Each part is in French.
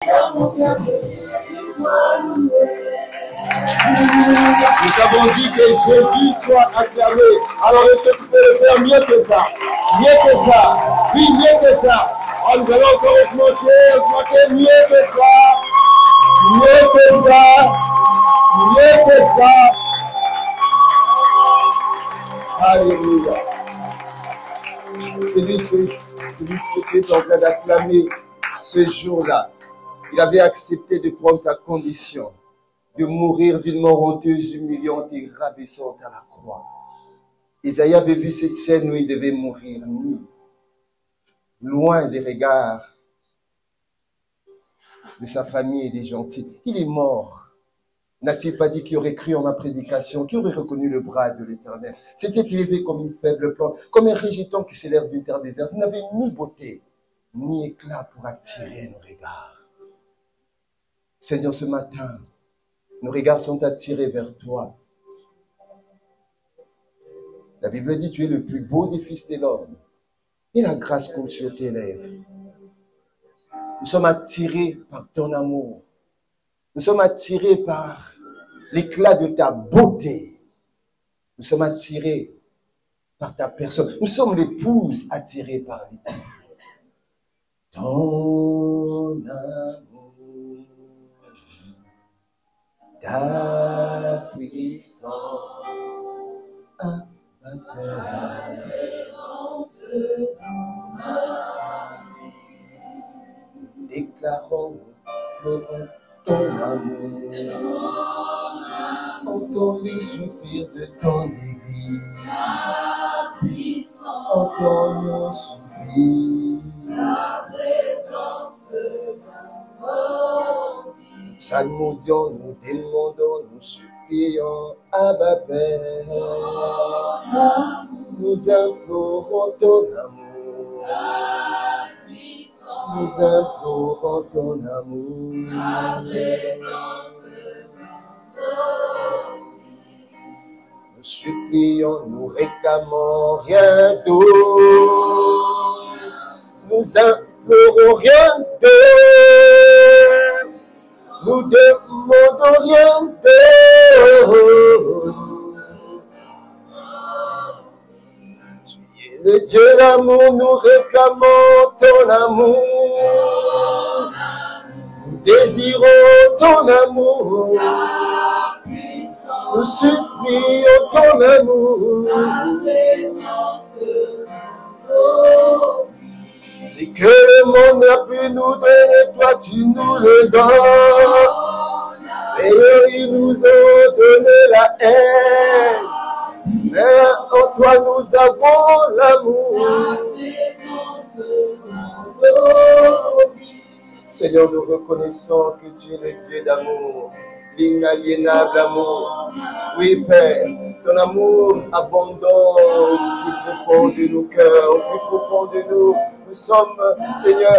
Nous avons dit que Jésus soit acclamé. Alors est-ce que tu peux le faire mieux que ça? Mieux que ça. Oui, mieux que ça. Alors, nous allons encore augmenter mieux que ça. Mieux que ça. Mieux que ça. Alléluia. C'est lui que tu es en train d'acclamer ce jour-là. Il avait accepté de prendre ta condition, de mourir d'une mort honteuse, humiliante et rabaissante à la croix. Isaïe avait vu cette scène où il devait mourir nu, loin des regards de sa famille et des gentils. Il est mort. N'a-t-il pas dit qu'il aurait cru en ma prédication, qu'il aurait reconnu le bras de l'Éternel? S'était élevé comme une faible plante, comme un rejeton qui s'élève d'une terre déserte. Il n'avait ni beauté, ni éclat pour attirer nos regards. Seigneur, ce matin, nos regards sont attirés vers toi. La Bible dit, tu es le plus beau des fils de l'homme. Et la grâce coule sur tes lèvres. Nous sommes attirés par ton amour. Nous sommes attirés par l'éclat de ta beauté. Nous sommes attirés par ta personne. Nous sommes l'épouse attirée par l'époux. Ton amour, ta puissance, ta présence dans ma vie. Déclarons, pleurons ton amour, entends les soupirs de ton église, entends nos soupirs, ta présence dans nos vies. Nous psalmodions, nous demandons, nous supplions, Abba Père, nous implorons ton amour. Nous implorons ton amour, ta présence nous supplions, nous réclamons rien d'autre. Nous implorons rien d'autre. Nous demandons rien d'autre. Le Dieu d'amour, nous réclamons ton amour. Nous désirons ton amour. Nous supplions ton amour. C'est que le monde n'a pu nous donner, toi tu nous le donnes. Seigneur, ils nous ont donné la haine. Mais en toi nous avons l'amour. Seigneur, nous reconnaissons que tu es le Dieu d'amour, l'inaliénable amour. Oui, Père, ton amour abondant au plus profond de nos cœurs, au plus profond de nous. Nous sommes, Seigneur,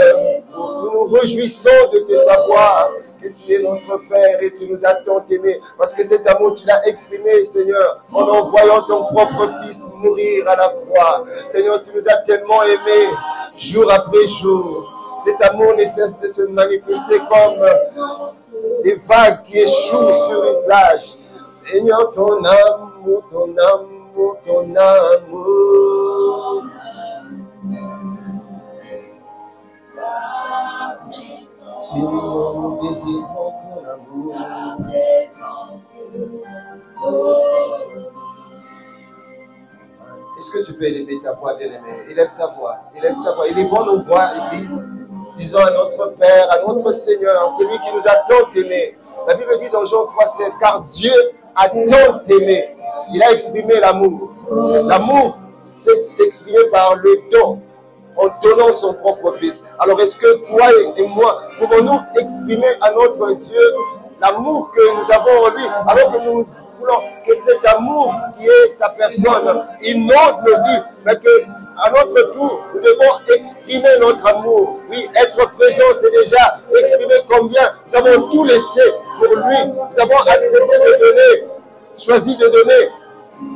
nous nous réjouissons de te savoir que tu es notre Père et tu nous as tant aimés. Parce que cet amour, tu l'as exprimé, Seigneur, en envoyant ton propre Fils mourir à la croix. Seigneur, tu nous as tellement aimés, jour après jour. Cet amour ne cesse de se manifester comme des vagues qui échouent sur une plage. Seigneur, ton amour, ton amour, ton amour. Seigneur, nous désirons ton amour. Est-ce que tu peux élever ta voix, bien-aimé? Élève ta voix, élève ta voix. Élevons nos voix, Église. Disons à notre Père, à notre Seigneur, celui qui nous a tant aimés. La Bible dit dans Jean 3,16, car Dieu a tant aimé. Il a exprimé l'amour. L'amour, c'est exprimé par le don, en donnant son propre Fils. Alors est-ce que toi et moi, pouvons-nous exprimer à notre Dieu l'amour que nous avons en lui, alors que nous voulons que cet amour qui est sa personne inonde nos vies, mais que à notre tour, nous devons exprimer notre amour. Oui, être présent, c'est déjà exprimer combien nous avons tout laissé pour lui. Nous avons accepté de donner, choisi de donner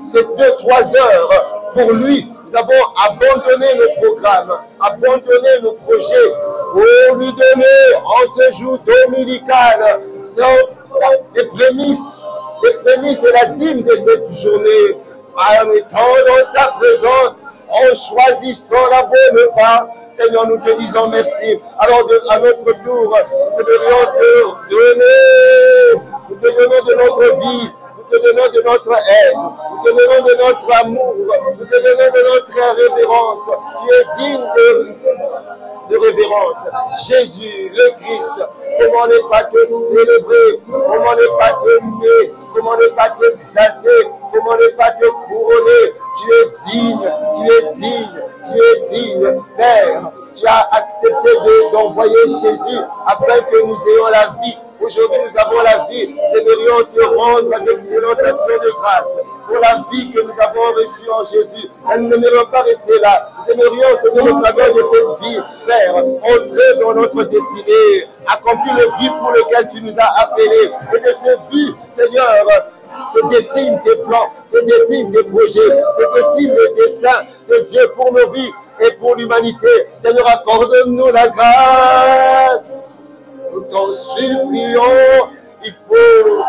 ces 2-3 heures pour lui. Nous nous avons abandonné nos programmes, abandonné nos projets pour lui donner en ce jour dominical les prémices et la dîme de cette journée. En étant dans sa présence, en choisissant la bonne part, Seigneur, nous te disons merci. Alors, à notre tour, nous devons te donner, nous te donnons de notre vie, nous te donnons de notre aide, nous te donnons de notre amour, nous te donnons de notre révérence. Tu es digne de révérence. Jésus, le Christ, comment ne pas te célébrer, comment ne pas t'aimer, comment ne pas t'exalter, comment ne pas te couronner. Tu es digne, tu es digne, tu es digne. Père, tu as accepté d'envoyer Jésus afin que nous ayons la vie. Aujourd'hui, nous avons la vie. Nous aimerions te rendre une excellente action de grâce pour la vie que nous avons reçue en Jésus. Nous n'aimerions pas rester là. Nous aimerions, Seigneur, au travers de cette vie, Père, entrer dans notre destinée, accomplir le but pour lequel tu nous as appelés. Et de ce but, Seigneur, se dessinent tes plans, se dessinent tes projets, se dessinent le dessein de Dieu pour nos vies et pour l'humanité. Seigneur, accorde-nous la grâce. Nous t'en supplions, il faut.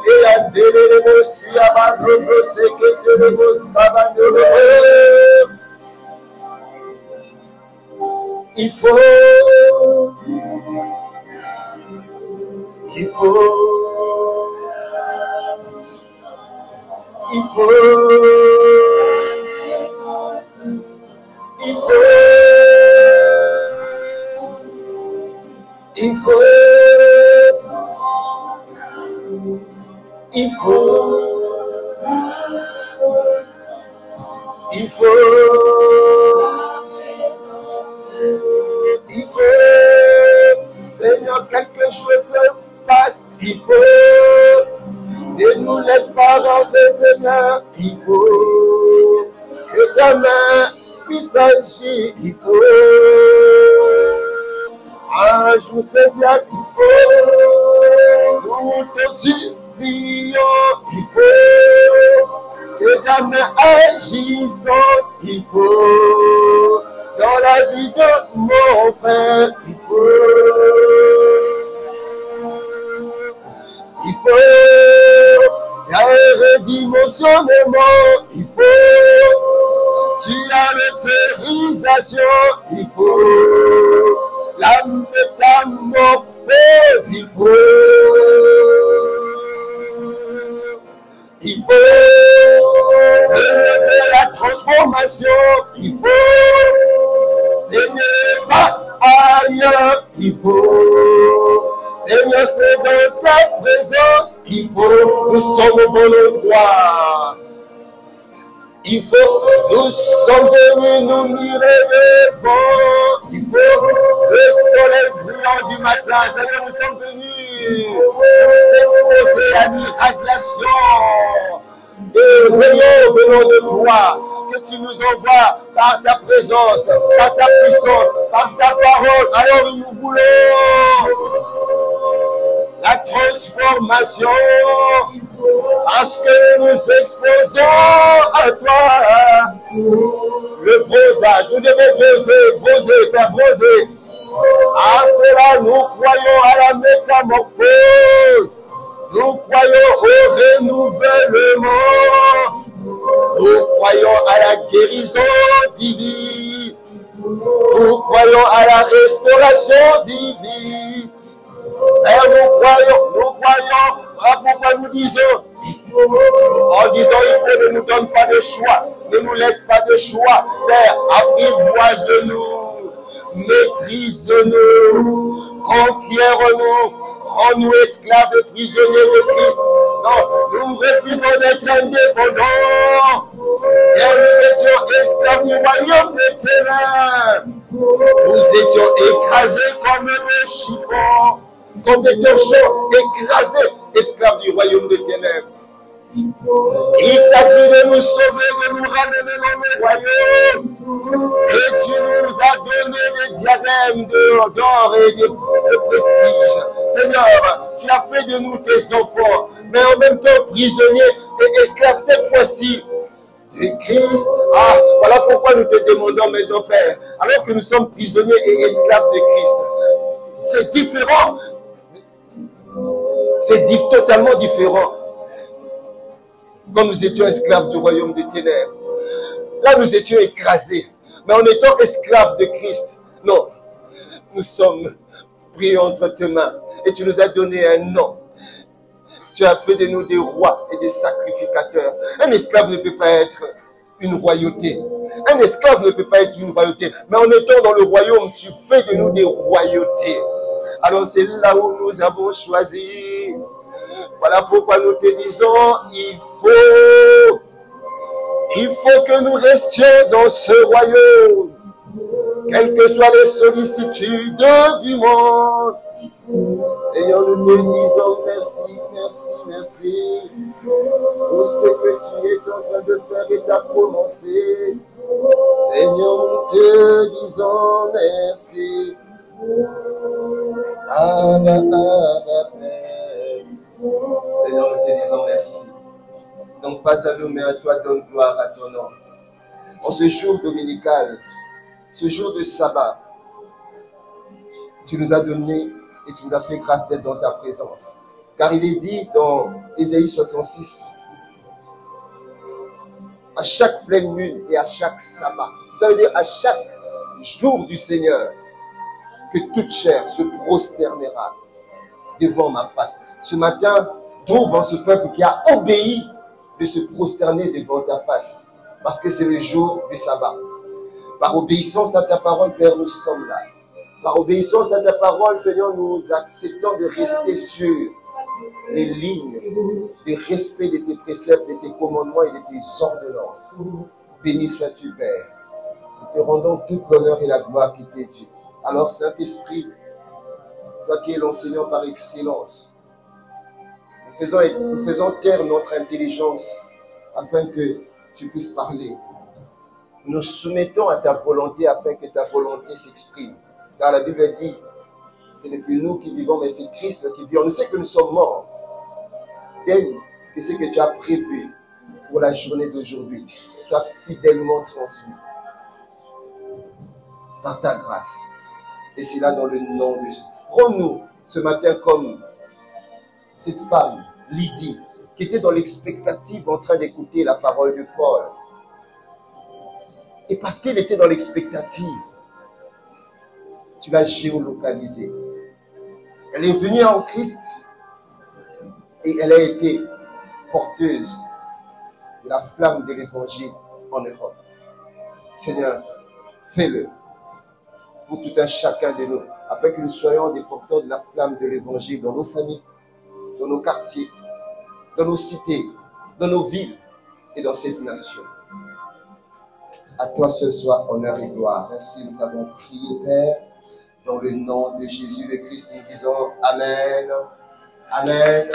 Et à délai aussi à Badrogo, c'est que tu le bosses, il faut. Il faut. Il faut. Il faut. Il faut, il faut, il faut, il faut, Seigneur, quelque chose se passe, il faut, ne nous laisse pas rentrer, Seigneur, il faut, que ta main puisse agir, il faut. Un jour spécial, il faut, nous te supplions, il faut, que ta main agissante, il faut, dans la vie de mon frère, il faut, il y a un redimensionnement, il faut, tu as l'autorisation, il faut, la métamorphose, il faut, la transformation, il faut, Seigneur, pas ailleurs, il faut, Seigneur, c'est dans ta présence, il faut, nous sommes au bon endroit. Il faut, nous sommes venus nous mirer devant. Il faut le soleil brillant du matin. Seigneur, nous sommes venus nous exposer à l'irradiation des rayons venant de toi. Que tu nous envoies par ta présence, par ta puissance, par ta parole. Alors nous voulons la transformation. Parce que nous nous exposons à toi, le bronzage, nous devons broser, faire broser. À cela, nous croyons à la métamorphose, nous croyons au renouvellement, nous croyons à la guérison divine, nous croyons à la restauration divine. Père, nous croyons, voilà pourquoi nous disons, en disant il faut, ne nous donne pas de choix, ne nous laisse pas de choix. Père, apprivoise-nous, maîtrise-nous, conquiert-nous, rends-nous esclaves et prisonniers de Christ. Non, nous refusons d'être indépendants. Et nous étions esclaves du royaume des ténèbres. Nous étions écrasés comme des chiffons, comme des torchons, écrasés, esclaves du royaume des ténèbres. Il t'a plu de nous sauver, de nous ramener dans le royaume. Et tu nous as donné des diadèmes d'or et de prestige. Seigneur, tu as fait de nous tes enfants, mais en même temps prisonniers et esclaves. Cette fois-ci, de Christ. Ah, voilà pourquoi nous te demandons maintenant, Père, alors que nous sommes prisonniers et esclaves de Christ. C'est différent. C'est totalement différent. Comme nous étions esclaves du royaume des ténèbres. Là, nous étions écrasés. Mais en étant esclaves de Christ, non, nous sommes pris entre tes mains. Et tu nous as donné un nom. Tu as fait de nous des rois et des sacrificateurs. Un esclave ne peut pas être une royauté. Un esclave ne peut pas être une royauté. Mais en étant dans le royaume, tu fais de nous des royautés. Alors c'est là où nous avons choisi. Voilà pourquoi nous te disons, il faut que nous restions dans ce royaume. Quelles que soient les sollicitudes du monde. Seigneur, nous te disons merci, merci, merci pour ce que tu es en train de faire et t'as commencé. Seigneur, nous te disons merci. Abba, Abba, Père. Seigneur, nous te disons merci. Donc pas à nous, mais à toi, donne gloire à ton nom. En ce jour dominical, ce jour de sabbat, tu nous as donné et tu nous as fait grâce d'être dans ta présence. Car il est dit dans Ésaïe 66, à chaque pleine lune et à chaque sabbat, ça veut dire à chaque jour du Seigneur, que toute chair se prosternera devant ma face. Ce matin, trouve en ce peuple qui a obéi de se prosterner devant ta face, parce que c'est le jour du sabbat. Par obéissance à ta parole, Père, nous sommes là. Par obéissance à ta parole, Seigneur, nous acceptons de rester sur les lignes de respect de tes préceptes, de tes commandements et de tes ordonnances. Béni sois-tu, Père. Nous te rendons toute l'honneur et la gloire qui t'est due. Alors, Saint-Esprit, toi qui es l'enseignant par excellence, nous faisons taire notre intelligence afin que tu puisses parler. Nous soumettons à ta volonté afin que ta volonté s'exprime. Car la Bible dit, ce n'est plus nous qui vivons, mais c'est Christ qui vit. On sait que nous sommes morts. Tel que ce que tu as prévu pour la journée d'aujourd'hui soit fidèlement transmis par ta grâce. Et c'est là dans le nom de Jésus. Rends-nous ce matin comme cette femme, Lydie, qui était dans l'expectative en train d'écouter la parole de Paul. Et parce qu'elle était dans l'expectative, tu l'as géolocalisée. Elle est venue en Christ et elle a été porteuse de la flamme de l'évangile en Europe. Seigneur, fais-le pour tout un chacun de nous, afin que nous soyons des porteurs de la flamme de l'évangile dans nos familles, dans nos quartiers, dans nos cités, dans nos villes et dans cette nation. À toi seul soit honneur et gloire. Ainsi nous t'avons prié, Père, dans le nom de Jésus le Christ, nous disons Amen, Amen,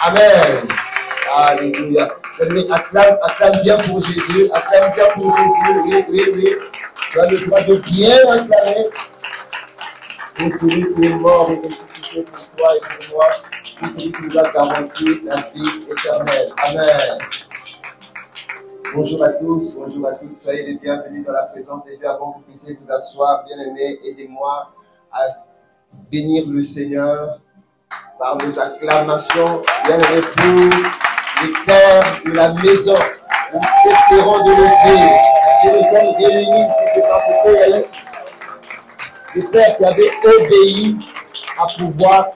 Amen. Alléluia. Acclame bien pour Jésus, acclame bien pour Jésus, oui. Tu as le droit de bien acclamer pour celui qui est mort et ressuscité pour toi et pour moi, pour celui qui nous a garanti la vie éternelle. Amen. Bonjour à tous, bonjour à toutes, soyez les bienvenus dans la présence de Dieu. Avant que vous puissiez vous asseoir, bien-aimés, aidez-moi à bénir le Seigneur par nos acclamations, bien-aimés, pour les pères de la maison. Nous cesserons de lever. Je nous sommes réunis ici, c'est parce qu'il y a eu des pères qui avaient obéi à pouvoir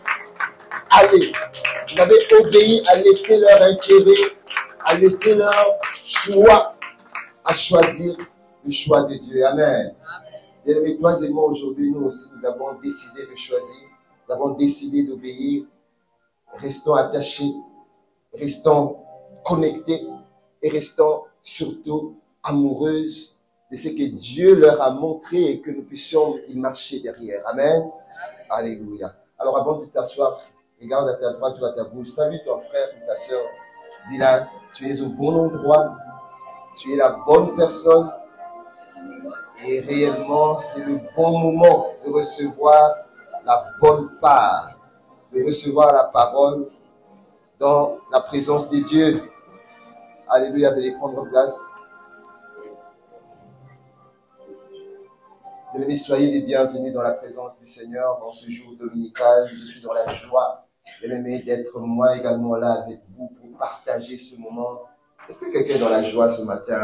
aller. Ils avaient obéi à laisser leur intérêt, à laisser leur choix, à choisir le choix de Dieu. Amen. Bien-aimés, toi et moi, aujourd'hui, nous aussi, nous avons décidé de choisir, nous avons décidé d'obéir. Restons attachés, restons connectés et restons surtout amoureuses de ce que Dieu leur a montré et que nous puissions y marcher derrière. Amen. Alléluia. Alors avant de t'asseoir, regarde à ta droite ou à ta gauche, salue ton frère ou ta soeur. Dis-là, tu es au bon endroit, tu es la bonne personne et réellement c'est le bon moment de recevoir la bonne part, de recevoir la parole dans la présence de Dieu. Alléluia, veuillez prendre place. Bien-aimés, soyez les bienvenus dans la présence du Seigneur dans ce jour dominical. Je suis dans la joie, bien-aimés, d'être moi également là avec vous pour partager ce moment. Est-ce que quelqu'un est dans la joie ce matin?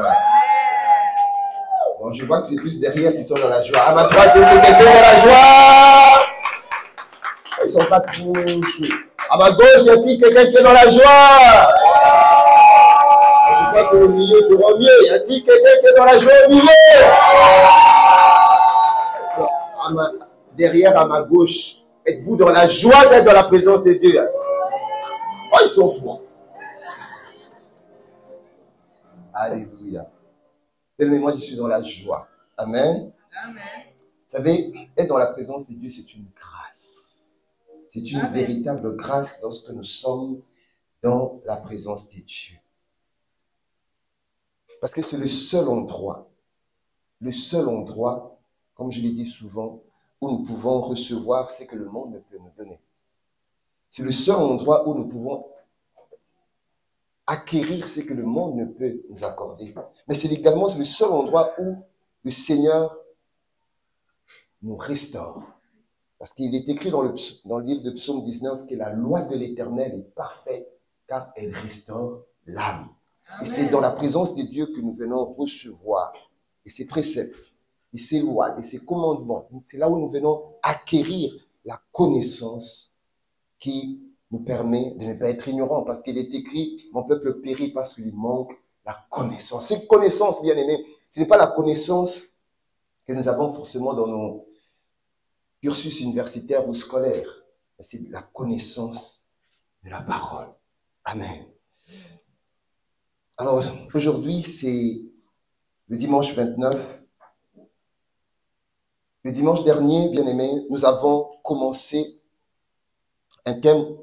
Bon, je vois que c'est plus derrière qui sont dans la joie. À ma droite, est-ce que quelqu'un est dans la joie? Ils ne sont pas tous. À ma gauche, y a-t-il quelqu'un qui est dans la joie? Je crois qu'au milieu, il faut mieux. Y a-t-il quelqu'un qui est dans la joie au milieu? Derrière, à ma gauche, êtes-vous dans la joie d'être dans la présence de Dieu? Oh, ils sont fous. Alléluia. Mais moi, je suis dans la joie. Amen. Amen. Vous savez, être dans la présence de Dieu, c'est une grâce. C'est une véritable grâce lorsque nous sommes dans la présence de Dieu. Parce que c'est le seul endroit, comme je l'ai dit souvent, où nous pouvons recevoir ce que le monde ne peut nous donner. C'est le seul endroit où nous pouvons acquérir ce que le monde ne peut nous accorder. Mais c'est également le seul endroit où le Seigneur nous restaure. Parce qu'il est écrit dans le livre de Psaume 19 que la loi de l'Éternel est parfaite car elle restaure l'âme. Et c'est dans la présence de Dieu que nous venons recevoir. Et ses préceptes, et ses lois, et ses commandements. C'est là où nous venons acquérir la connaissance qui nous permet de ne pas être ignorants. Parce qu'il est écrit, mon peuple périt parce qu'il lui manque la connaissance. Cette connaissance, bien aimée, ce n'est pas la connaissance que nous avons forcément dans nos cursus universitaires ou scolaires. C'est la connaissance de la parole. Amen. Alors, aujourd'hui, c'est le dimanche 29. Le dimanche dernier, bien aimé, nous avons commencé un thème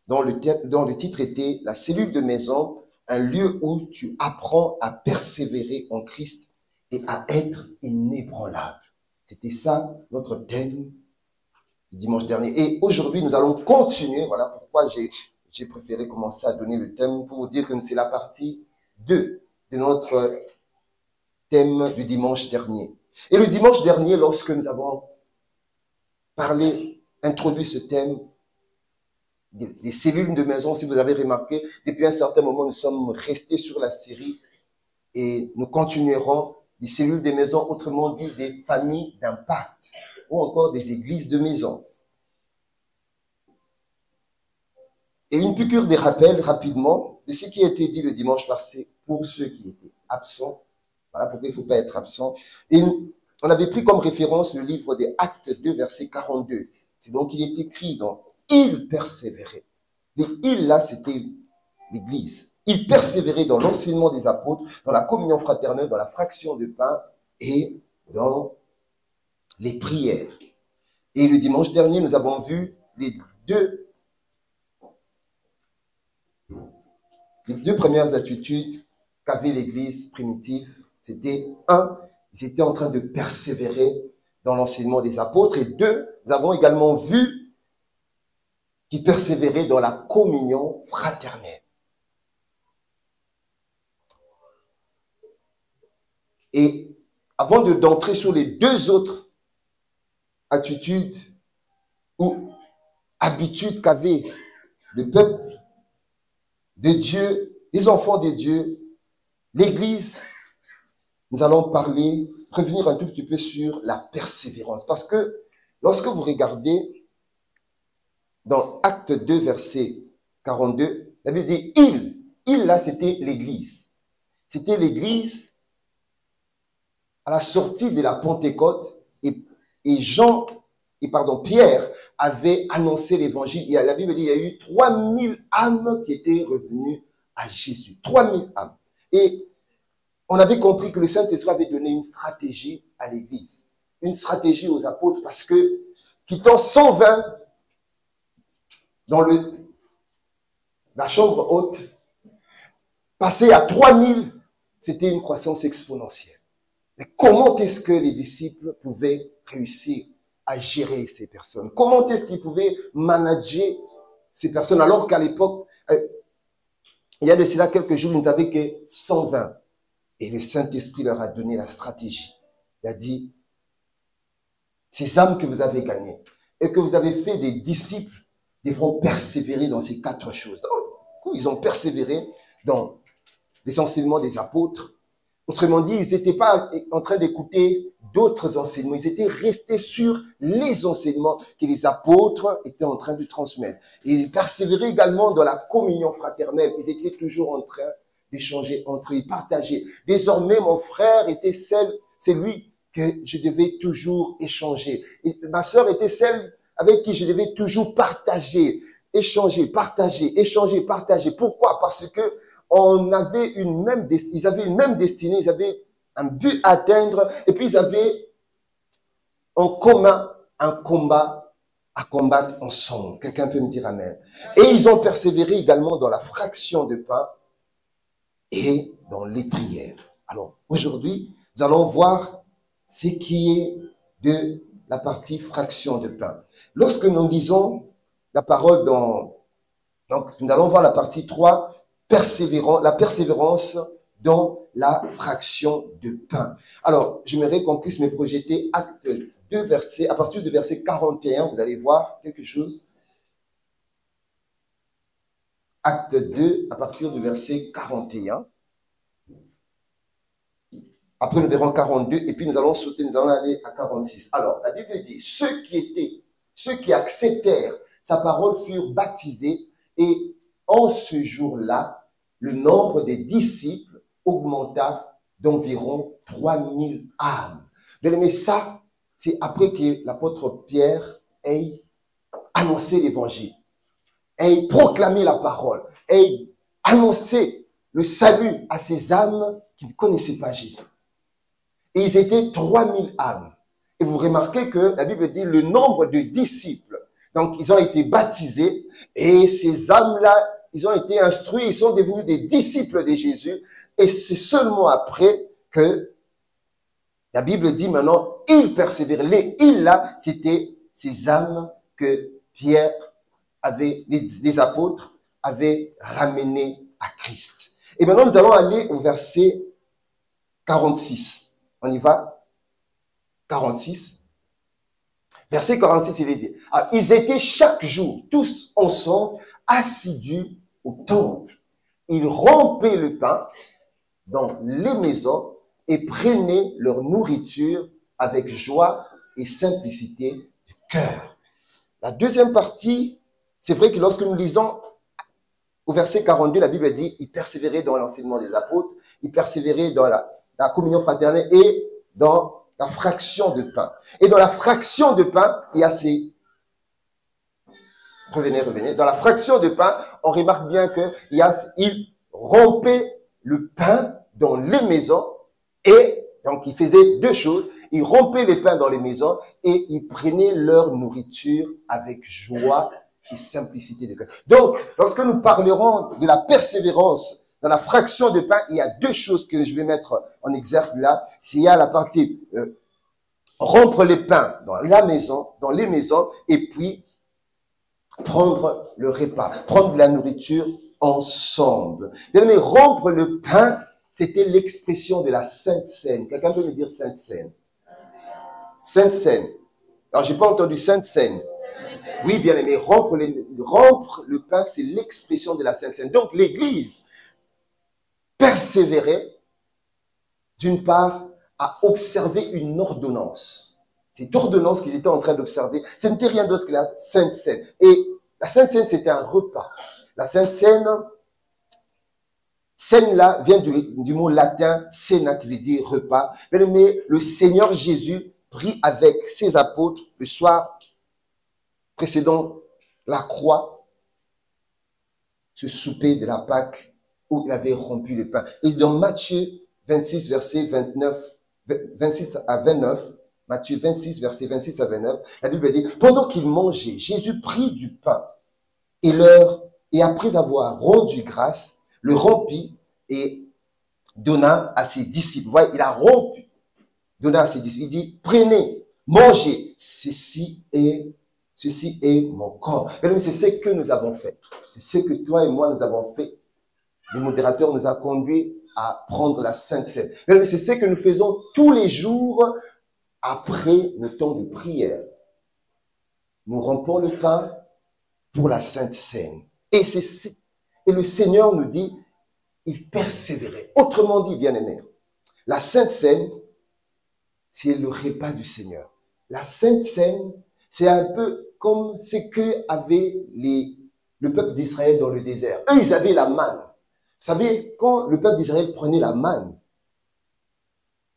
dont le titre était « La cellule de maison, un lieu où tu apprends à persévérer en Christ et à être inébranlable ». C'était ça notre thème du dimanche dernier. Et aujourd'hui, nous allons continuer. Voilà pourquoi j'ai préféré commencer à donner le thème pour vous dire que c'est la partie 2 de notre thème du dimanche dernier. Et le dimanche dernier, lorsque nous avons introduit ce thème des cellules de maison, si vous avez remarqué, depuis un certain moment, nous sommes restés sur la série et nous continuerons des cellules de maison, autrement dit des familles d'impact ou encore des églises de maison. Et une piqûre de rappel rapidement de ce qui a été dit le dimanche passé pour ceux qui étaient absents. Voilà pourquoi il ne faut pas être absent. Et on avait pris comme référence le livre des Actes 2, verset 42. C'est donc il est écrit dans « Il persévérait ». Les « il » là, c'était l'Église. Il persévérait dans l'enseignement des apôtres, dans la communion fraternelle, dans la fraction de pain et dans les prières. Et le dimanche dernier, nous avons vu les deux premières attitudes qu'avait l'Église primitive. C'était ils étaient en train de persévérer dans l'enseignement des apôtres. Et 2, nous avons également vu qu'ils persévéraient dans la communion fraternelle. Et avant d'entrer sur les 2 autres attitudes ou habitudes qu'avait le peuple de Dieu, les enfants de Dieu, l'Église, nous allons revenir un tout petit peu sur la persévérance. Parce que lorsque vous regardez dans Acte 2, verset 42, la Bible dit « il » là, c'était l'Église. C'était l'Église à la sortie de la Pentecôte et Pierre avait annoncé l'évangile. Et la Bible dit il y a eu 3000 âmes qui étaient revenues à Jésus. 3000 âmes. Et on avait compris que le Saint-Esprit avait donné une stratégie à l'Église, une stratégie aux apôtres, parce que quittant 120 dans la chambre haute, passer à 3000, c'était une croissance exponentielle. Mais comment est-ce que les disciples pouvaient réussir à gérer ces personnes? Comment est-ce qu'ils pouvaient manager ces personnes alors qu'à l'époque, il y a de cela quelques jours, ils n'avaient que 120. Et le Saint-Esprit leur a donné la stratégie. Il a dit, ces âmes que vous avez gagnées et que vous avez fait des disciples devront persévérer dans ces 4 choses. Donc, ils ont persévéré dans les enseignements des apôtres. Autrement dit, ils n'étaient pas en train d'écouter d'autres enseignements. Ils étaient restés sur les enseignements que les apôtres étaient en train de transmettre. Et ils persévéraient également dans la communion fraternelle. Ils étaient toujours en train d'échanger entre eux, partager. Désormais, mon frère était celui que je devais toujours échanger. Et ma sœur était celle avec qui je devais toujours partager, échanger, partager, échanger, partager. Pourquoi? Parce que ils avaient une même destinée, ils avaient un but à atteindre, et puis ils avaient en commun un combat à combattre ensemble. Quelqu'un peut me dire amen. Et ils ont persévéré également dans la fraction de pain et dans les prières. Alors, aujourd'hui, nous allons voir ce qui est de la partie fraction de pain. Lorsque nous lisons la parole donc nous allons voir la partie 3, la persévérance dans la fraction de pain. Alors, j'aimerais qu'on puisse me projeter acte 2, à partir du verset 41, vous allez voir quelque chose. Acte 2, à partir du verset 41. Après, nous verrons 42, et puis nous allons sauter, nous allons aller à 46. Alors, la Bible dit, ceux qui acceptèrent sa parole furent baptisés, et en ce jour-là, le nombre des disciples augmenta d'environ 3000 âmes. Mais ça, c'est après que l'apôtre Pierre ait annoncé l'évangile, ait proclamé la parole, ait annoncé le salut à ces âmes qui ne connaissaient pas Jésus. Et ils étaient 3000 âmes. Et vous remarquez que la Bible dit le nombre de disciples. Donc, ils ont été baptisés et ces âmes-là, ils ont été instruits, ils sont devenus des disciples de Jésus. Et c'est seulement après que la Bible dit maintenant, ils persévèrent. Les ils là, c'était ces âmes que Pierre les apôtres avaient ramenées à Christ. Et maintenant, nous allons aller au verset 46. On y va? 46. Verset 46, il est dit. Alors, ils étaient chaque jour, tous ensemble, assidus au temple. Ils rompaient le pain dans les maisons et prenaient leur nourriture avec joie et simplicité de cœur. La deuxième partie, c'est vrai que lorsque nous lisons au verset 42, la Bible dit, ils persévéraient dans l'enseignement des apôtres, ils persévéraient dans la communion fraternelle et dans la fraction de pain. Et dans la fraction de pain, il y a ces... Revenez. Dans la fraction de pain, on remarque bien qu'ils rompaient le pain dans les maisons et donc ils faisaient 2 choses. Ils rompaient le pain dans les maisons et ils prenaient leur nourriture avec joie et simplicité de cœur. Donc, lorsque nous parlerons de la persévérance dans la fraction de pain, il y a 2 choses que je vais mettre en exergue là. S'il y a la partie rompre les pains dans les maisons, et puis prendre le repas, prendre la nourriture ensemble. Mais rompre le pain, c'était l'expression de la Sainte Seine. Quelqu'un peut me dire Sainte Seine? Sainte Seine. Alors, j'ai pas entendu Sainte Seine. Oui, bien aimé, rompre le pain, c'est l'expression de la Sainte Seine. Donc, l'Église persévérait, d'une part, à observer une ordonnance. Cette ordonnance qu'ils étaient en train d'observer, ce n'était rien d'autre que la Sainte Seine. Et la Sainte Seine, c'était un repas. La Sainte Seine, Seine là, vient du mot latin, cena, qui veut dire repas. Mais le Seigneur Jésus prit avec ses apôtres le soir précédant la croix, ce souper de la Pâque, où il avait rompu le pain. Et dans Matthieu 26, verset 26 à 29, Matthieu 26, verset 26 à 29, la Bible dit, pendant qu'ils mangeaient, Jésus prit du pain et après avoir rendu grâce, le rompit et donna à ses disciples. Vous voyez, il a rompu, donna à ses disciples. Il dit, prenez, mangez, ceci est mon corps. Mais c'est ce que nous avons fait. C'est ce que toi et moi nous avons fait le modérateur nous a conduits à prendre la Sainte Seine. Mais c'est ce que nous faisons tous les jours après le temps de prière. Nous rompons le pain pour la Sainte Seine. Et le Seigneur nous dit, il persévérait. Autrement dit, bien-aimés, la Sainte Seine, c'est le repas du Seigneur. La Sainte Seine, c'est un peu comme ce que avait le peuple d'Israël dans le désert. Eux, ils avaient la manne. Vous savez, quand le peuple d'Israël prenait la manne,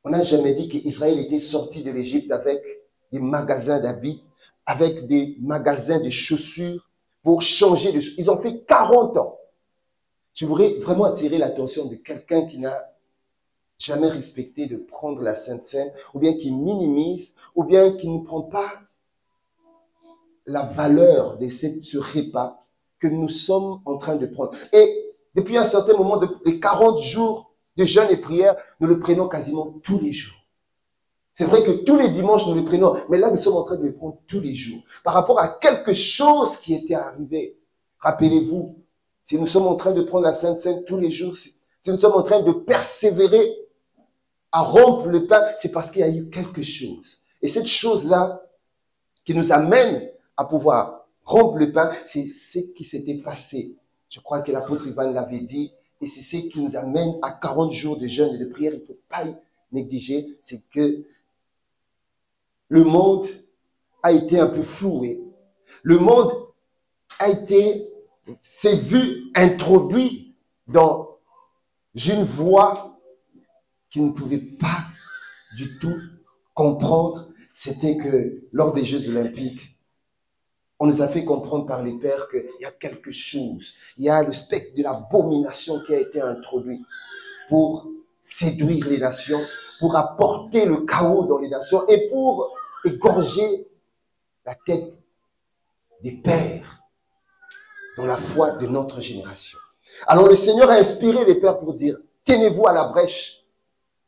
on n'a jamais dit qu'Israël était sorti de l'Égypte avec des magasins d'habits, avec des magasins de chaussures pour changer de choses. Ils ont fait 40 ans. Je voudrais vraiment attirer l'attention de quelqu'un qui n'a jamais respecté de prendre la Sainte Seine, ou bien qui minimise, ou bien qui ne prend pas la valeur de ce repas que nous sommes en train de prendre. Et depuis un certain moment, les 40 jours de jeûne et prière, nous le prenons quasiment tous les jours. C'est vrai que tous les dimanches, nous le prenons, mais là, nous sommes en train de le prendre tous les jours. Par rapport à quelque chose qui était arrivé. Rappelez-vous, si nous sommes en train de prendre la Sainte Seine tous les jours, si nous sommes en train de persévérer à rompre le pain, c'est parce qu'il y a eu quelque chose. Et cette chose-là qui nous amène à pouvoir rompre le pain, c'est ce qui s'était passé. Je crois que l'apôtre Ivan l'avait dit, et c'est ce qui nous amène à 40 jours de jeûne et de prière. Il ne faut pas y négliger, c'est que le monde a été un peu floué. Le monde s'est vu introduit dans une voie qu'il ne pouvait pas du tout comprendre. C'était que lors des Jeux olympiques, on nous a fait comprendre par les pères qu'il y a quelque chose. Il y a le spectre de l'abomination qui a été introduit pour séduire les nations, pour apporter le chaos dans les nations et pour égorger la tête des pères dans la foi de notre génération. Alors le Seigneur a inspiré les pères pour dire, tenez-vous à la brèche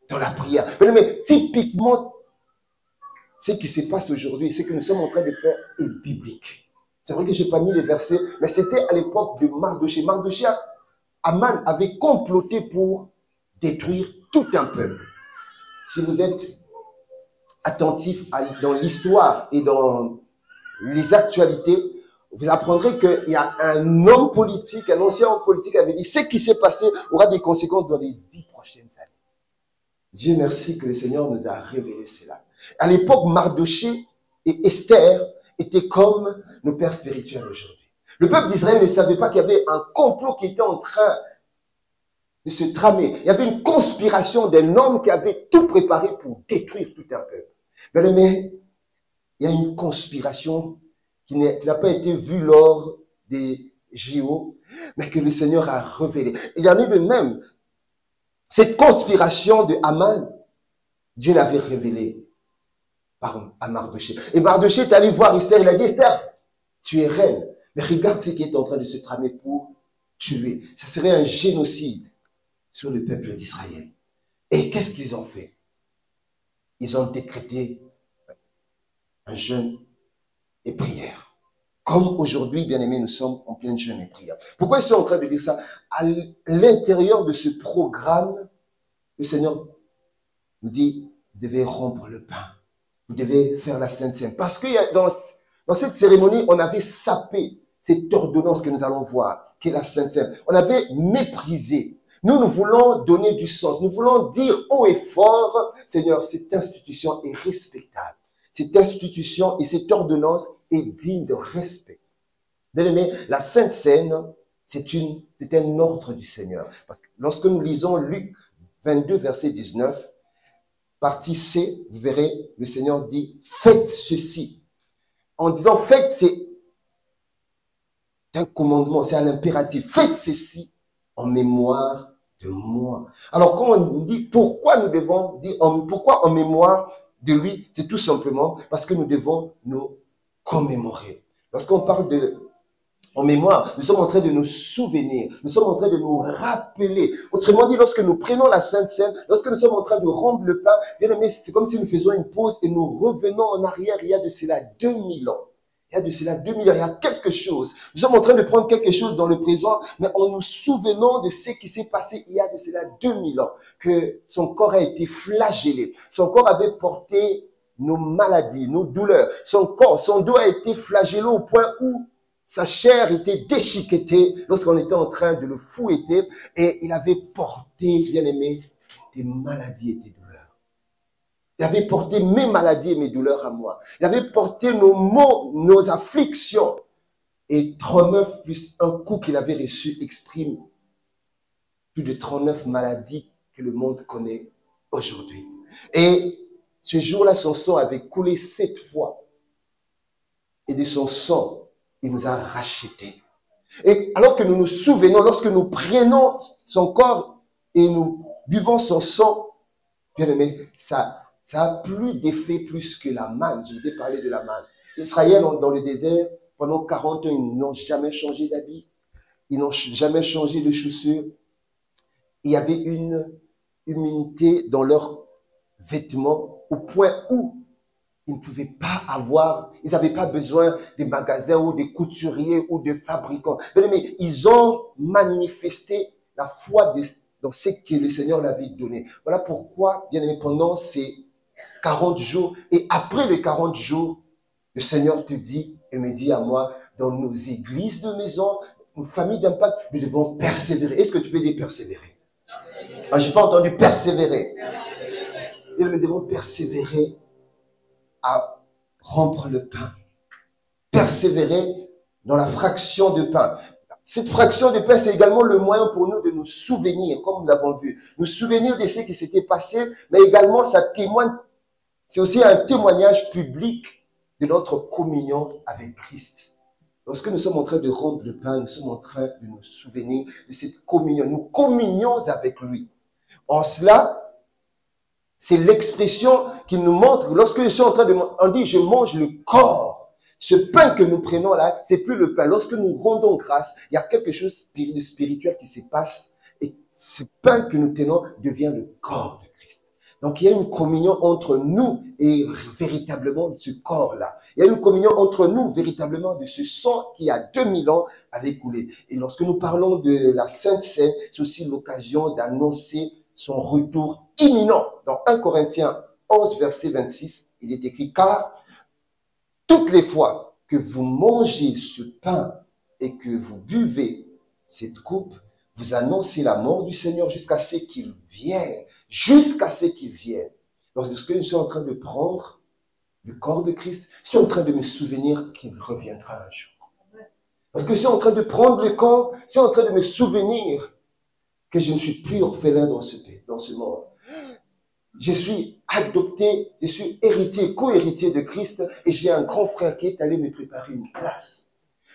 dans la prière. Mais typiquement, ce qui se passe aujourd'hui, ce que nous sommes en train de faire est biblique. C'est vrai que je n'ai pas mis les versets, mais c'était à l'époque de Mardochée. Mardochée, Aman avait comploté pour détruire tout un peuple. Si vous êtes attentif dans l'histoire et dans les actualités, vous apprendrez qu'il y a un homme politique, un ancien homme politique avait dit, ce qui s'est passé aura des conséquences dans les 10 prochaines années. Dieu merci que le Seigneur nous a révélé cela. À l'époque, Mardochée et Esther étaient comme nos pères spirituels aujourd'hui. Le peuple d'Israël ne savait pas qu'il y avait un complot qui était en train de se tramer. Il y avait une conspiration d'un homme qui avait tout préparé pour détruire tout un peuple. Mais il y a une conspiration qui n'a pas été vue lors des JO, mais que le Seigneur a révélé. Il y en a eu de même. Cette conspiration de Haman, Dieu l'avait révélée à Mardochée. Et Mardochée est allé voir Esther, il a dit, Esther, tu es reine, mais regarde ce qui est en train de se tramer pour tuer. Ça serait un génocide sur le peuple d'Israël. Et qu'est-ce qu'ils ont fait? Ils ont décrété un jeûne et prière. Comme aujourd'hui, bien-aimés, nous sommes en plein jeûne et prière. Pourquoi ils sont en train de dire ça? À l'intérieur de ce programme, le Seigneur nous dit, vous devez rompre le pain. Vous devez faire la Sainte Seine. Parce que dans cette cérémonie, on avait sapé cette ordonnance que nous allons voir, qui est la Sainte Seine. On avait méprisé. Nous voulons donner du sens. Nous voulons dire haut et fort, Seigneur, cette institution est respectable. Cette institution et cette ordonnance est digne de respect. Bien-aimés, la Sainte Seine, c'est un ordre du Seigneur. Parce que lorsque nous lisons Luc 22, verset 19, partie C, vous verrez, le Seigneur dit, faites ceci. En disant faites, c'est un commandement, c'est un impératif. Faites ceci en mémoire de moi. Alors, quand on nous dit pourquoi nous devons dire, pourquoi en mémoire de lui, c'est tout simplement parce que nous devons nous commémorer. Lorsqu'on parle en mémoire, nous sommes en train de nous souvenir, nous sommes en train de nous rappeler. Autrement dit, lorsque nous prenons la Sainte Seine, lorsque nous sommes en train de rompre le pain, bien aimé, c'est comme si nous faisions une pause et nous revenons en arrière il y a de cela 2000 ans. Il y a de cela 2000 ans, il y a quelque chose. Nous sommes en train de prendre quelque chose dans le présent, mais en nous souvenant de ce qui s'est passé il y a de cela 2000 ans, que son corps a été flagellé. Son corps avait porté nos maladies, nos douleurs. Son corps, son dos a été flagellé au point où sa chair était déchiquetée lorsqu'on était en train de le fouetter, et il avait porté, bien aimé, des maladies et des douleurs. Il avait porté mes maladies et mes douleurs à moi. Il avait porté nos maux, nos afflictions. Et 39 plus un coup qu'il avait reçu exprime plus de 39 maladies que le monde connaît aujourd'hui. Et ce jour-là, son sang avait coulé 7 fois. Et de son sang, il nous a rachetés. Et alors que nous nous souvenons, lorsque nous prenons son corps et nous buvons son sang, bien aimé, ça a plus d'effet plus que la manne. Je vous ai parlé de la manne. Israël, dans le désert, pendant 40 ans, ils n'ont jamais changé d'habit. Ils n'ont jamais changé de chaussures. Il y avait une humidité dans leurs vêtements au point où ils ne pouvaient pas avoir, ils n'avaient pas besoin de magasins ou de couturiers ou de fabricants. Mais ils ont manifesté la foi dans ce que le Seigneur leur avait donné. Voilà pourquoi, bien aimé, pendant ces 40 jours et après les 40 jours, le Seigneur te dit et me dit à moi, dans nos églises de maison, nos familles d'impact, nous devons persévérer. Est-ce que tu peux dire persévérer? Ah, j'ai pas entendu persévérer. Et nous devons persévérer à rompre le pain. Persévérer dans la fraction de pain. Cette fraction de pain, c'est également le moyen pour nous de nous souvenir, comme nous l'avons vu. Nous souvenir de ce qui s'était passé, mais également ça témoigne, c'est aussi un témoignage public de notre communion avec Christ. Lorsque nous sommes en train de rompre le pain, nous sommes en train de nous souvenir de cette communion. Nous communions avec lui. En cela, c'est l'expression qui nous montre, lorsque je suis en train de, on dit, je mange le corps. Ce pain que nous prenons là, c'est plus le pain. Lorsque nous rendons grâce, il y a quelque chose de spirituel qui se passe. Et ce pain que nous tenons devient le corps de Christ. Donc il y a une communion entre nous et véritablement de ce corps-là. Il y a une communion entre nous véritablement de ce sang qui, il y a 2000 ans, avait coulé. Et lorsque nous parlons de la Sainte Seine, c'est aussi l'occasion d'annoncer son retour imminent. Dans 1 Corinthiens 11, verset 26, il est écrit, car toutes les fois que vous mangez ce pain et que vous buvez cette coupe, vous annoncez la mort du Seigneur jusqu'à ce qu'il vienne. Jusqu'à ce qu'il vienne. Lorsque je suis en train de prendre le corps de Christ, je suis en train de me souvenir qu'il reviendra un jour. Parce que je suis en train de prendre le corps, je suis en train de me souvenir que je ne suis plus orphelin dans ce monde. Je suis adopté, je suis héritier, co-héritier de Christ et j'ai un grand frère qui est allé me préparer une place.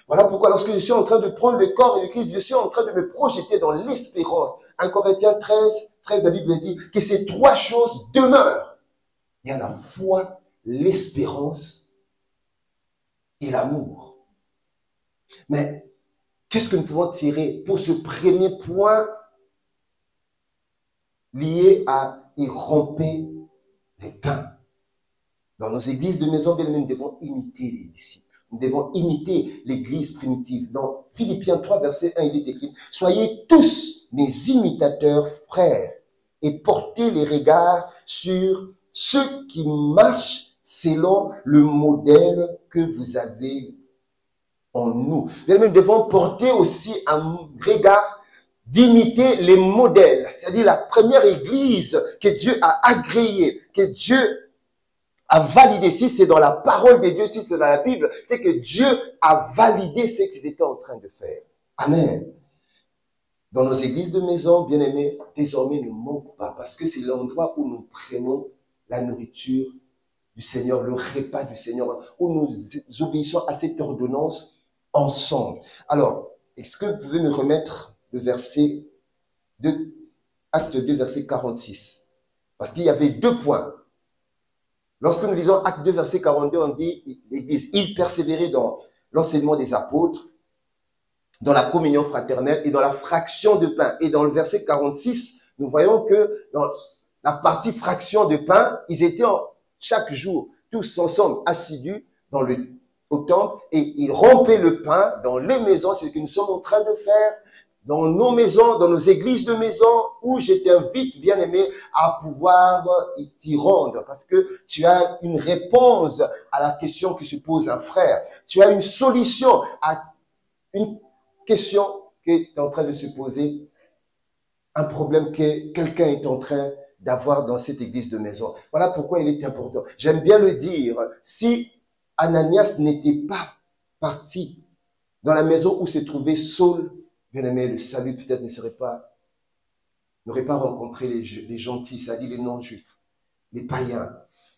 Voilà pourquoi lorsque je suis en train de prendre le corps de Christ, je suis en train de me projeter dans l'espérance. 1 Corinthiens 13, la Bible dit que ces 3 choses demeurent. Il y a la foi, l'espérance et l'amour. Mais qu'est-ce que nous pouvons tirer pour ce premier point lié à y romper les pains? Dans nos églises de maison, bien, nous devons imiter les disciples. Nous devons imiter l'église primitive. Dans Philippiens 3, verset 1, il est écrit, « Soyez tous mes imitateurs, frères, et portez les regards sur ceux qui marchent selon le modèle que vous avez en nous. » Nous devons porter aussi un regard d'imiter les modèles, c'est-à-dire la première église que Dieu a agréée, que Dieu a validé. Si c'est dans la parole de Dieu, si c'est dans la Bible, c'est que Dieu a validé ce qu'ils étaient en train de faire. Amen. Dans nos églises de maison, bien aimés, désormais ne manque pas, parce que c'est l'endroit où nous prenons la nourriture du Seigneur, le repas du Seigneur, où nous obéissons à cette ordonnance ensemble. Alors, est-ce que vous pouvez me remettre le verset 2, acte 2, verset 46? Parce qu'il y avait 2 points. Lorsque nous lisons acte 2, verset 42, on dit, l'Église, il persévérait dans l'enseignement des apôtres, dans la communion fraternelle et dans la fraction de pain. Et dans le verset 46, nous voyons que dans la partie fraction de pain, ils étaient chaque jour tous ensemble assidus dans le au temple et il rompait le pain dans les maisons. C'est ce que nous sommes en train de faire dans nos maisons, dans nos églises de maison, où je t'invite, bien-aimé, à pouvoir t'y rendre, parce que tu as une réponse à la question que se pose un frère. Tu as une solution à une question qui est en train de se poser, un problème que quelqu'un est en train d'avoir dans cette église de maison. Voilà pourquoi il est important. J'aime bien le dire, si Ananias n'était pas parti dans la maison où se trouvait Saul, bien aimé, le salut peut-être n'aurait pas rencontré les gentils, c'est-à-dire les non-juifs, les païens.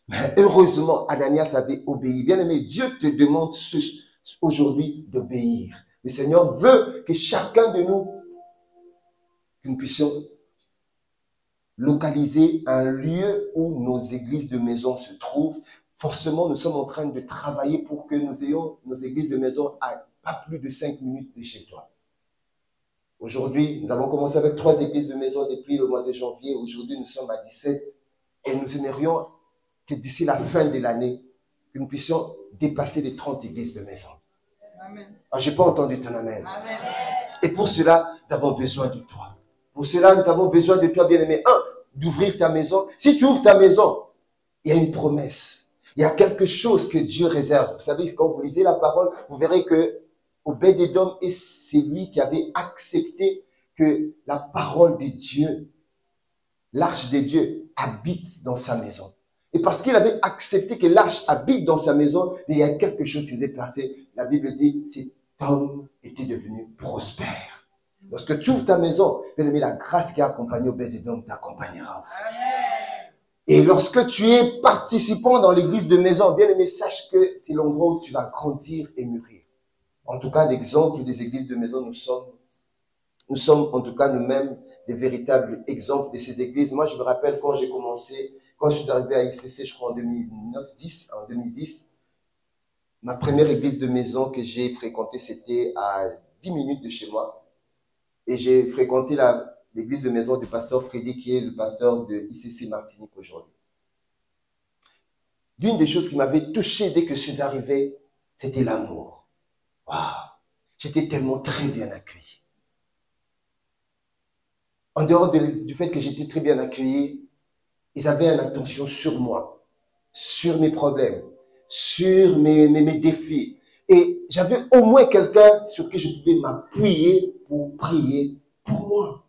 Mais heureusement, Ananias avait obéi. Bien aimé, Dieu te demande aujourd'hui d'obéir. Le Seigneur veut que chacun de nous, que nous puissions localiser un lieu où nos églises de maison se trouvent. Forcément, nous sommes en train de travailler pour que nous ayons nos églises de maison à pas plus de 5 minutes de chez toi. Aujourd'hui, nous avons commencé avec 3 églises de maison depuis le mois de janvier. Aujourd'hui, nous sommes à 17 et nous aimerions que d'ici la fin de l'année, que nous puissions dépasser les 30 églises de maison. Amen. Ah, j'ai pas entendu ton amen. Amen. Et pour cela, nous avons besoin de toi. Pour cela, nous avons besoin de toi, bien-aimé. D'ouvrir ta maison. Si tu ouvres ta maison, il y a une promesse. Il y a quelque chose que Dieu réserve. Vous savez, quand vous lisez la parole, vous verrez que Obed-Édom est celui qui avait accepté que la parole de Dieu, l'arche de Dieu, habite dans sa maison. Et parce qu'il avait accepté que l'arche habite dans sa maison, il y a quelque chose qui s'est passé. La Bible dit, cet homme était devenu prospère. Lorsque tu ouvres ta maison, bien aimé, la grâce qui a accompagné Obed-Édom t'accompagnera aussi. Amen. Et lorsque tu es participant dans l'église de maison, bien aimé, sache que c'est l'endroit où tu vas grandir et mûrir. En tout cas, l'exemple des églises de maison, nous sommes en tout cas nous-mêmes des véritables exemples de ces églises. Moi, je me rappelle quand j'ai commencé, quand je suis arrivé à ICC, je crois en 2010, ma première église de maison que j'ai fréquentée, c'était à 10 minutes de chez moi. Et j'ai fréquenté l'église de maison du pasteur Freddy, qui est le pasteur de ICC Martinique aujourd'hui. D'une des choses qui m'avait touché dès que je suis arrivé, c'était l'amour. Waouh, j'étais tellement très bien accueilli. En dehors du fait que j'étais très bien accueilli, ils avaient une attention sur moi, sur mes problèmes, sur mes défis. Et j'avais au moins quelqu'un sur qui je pouvais m'appuyer pour prier pour moi.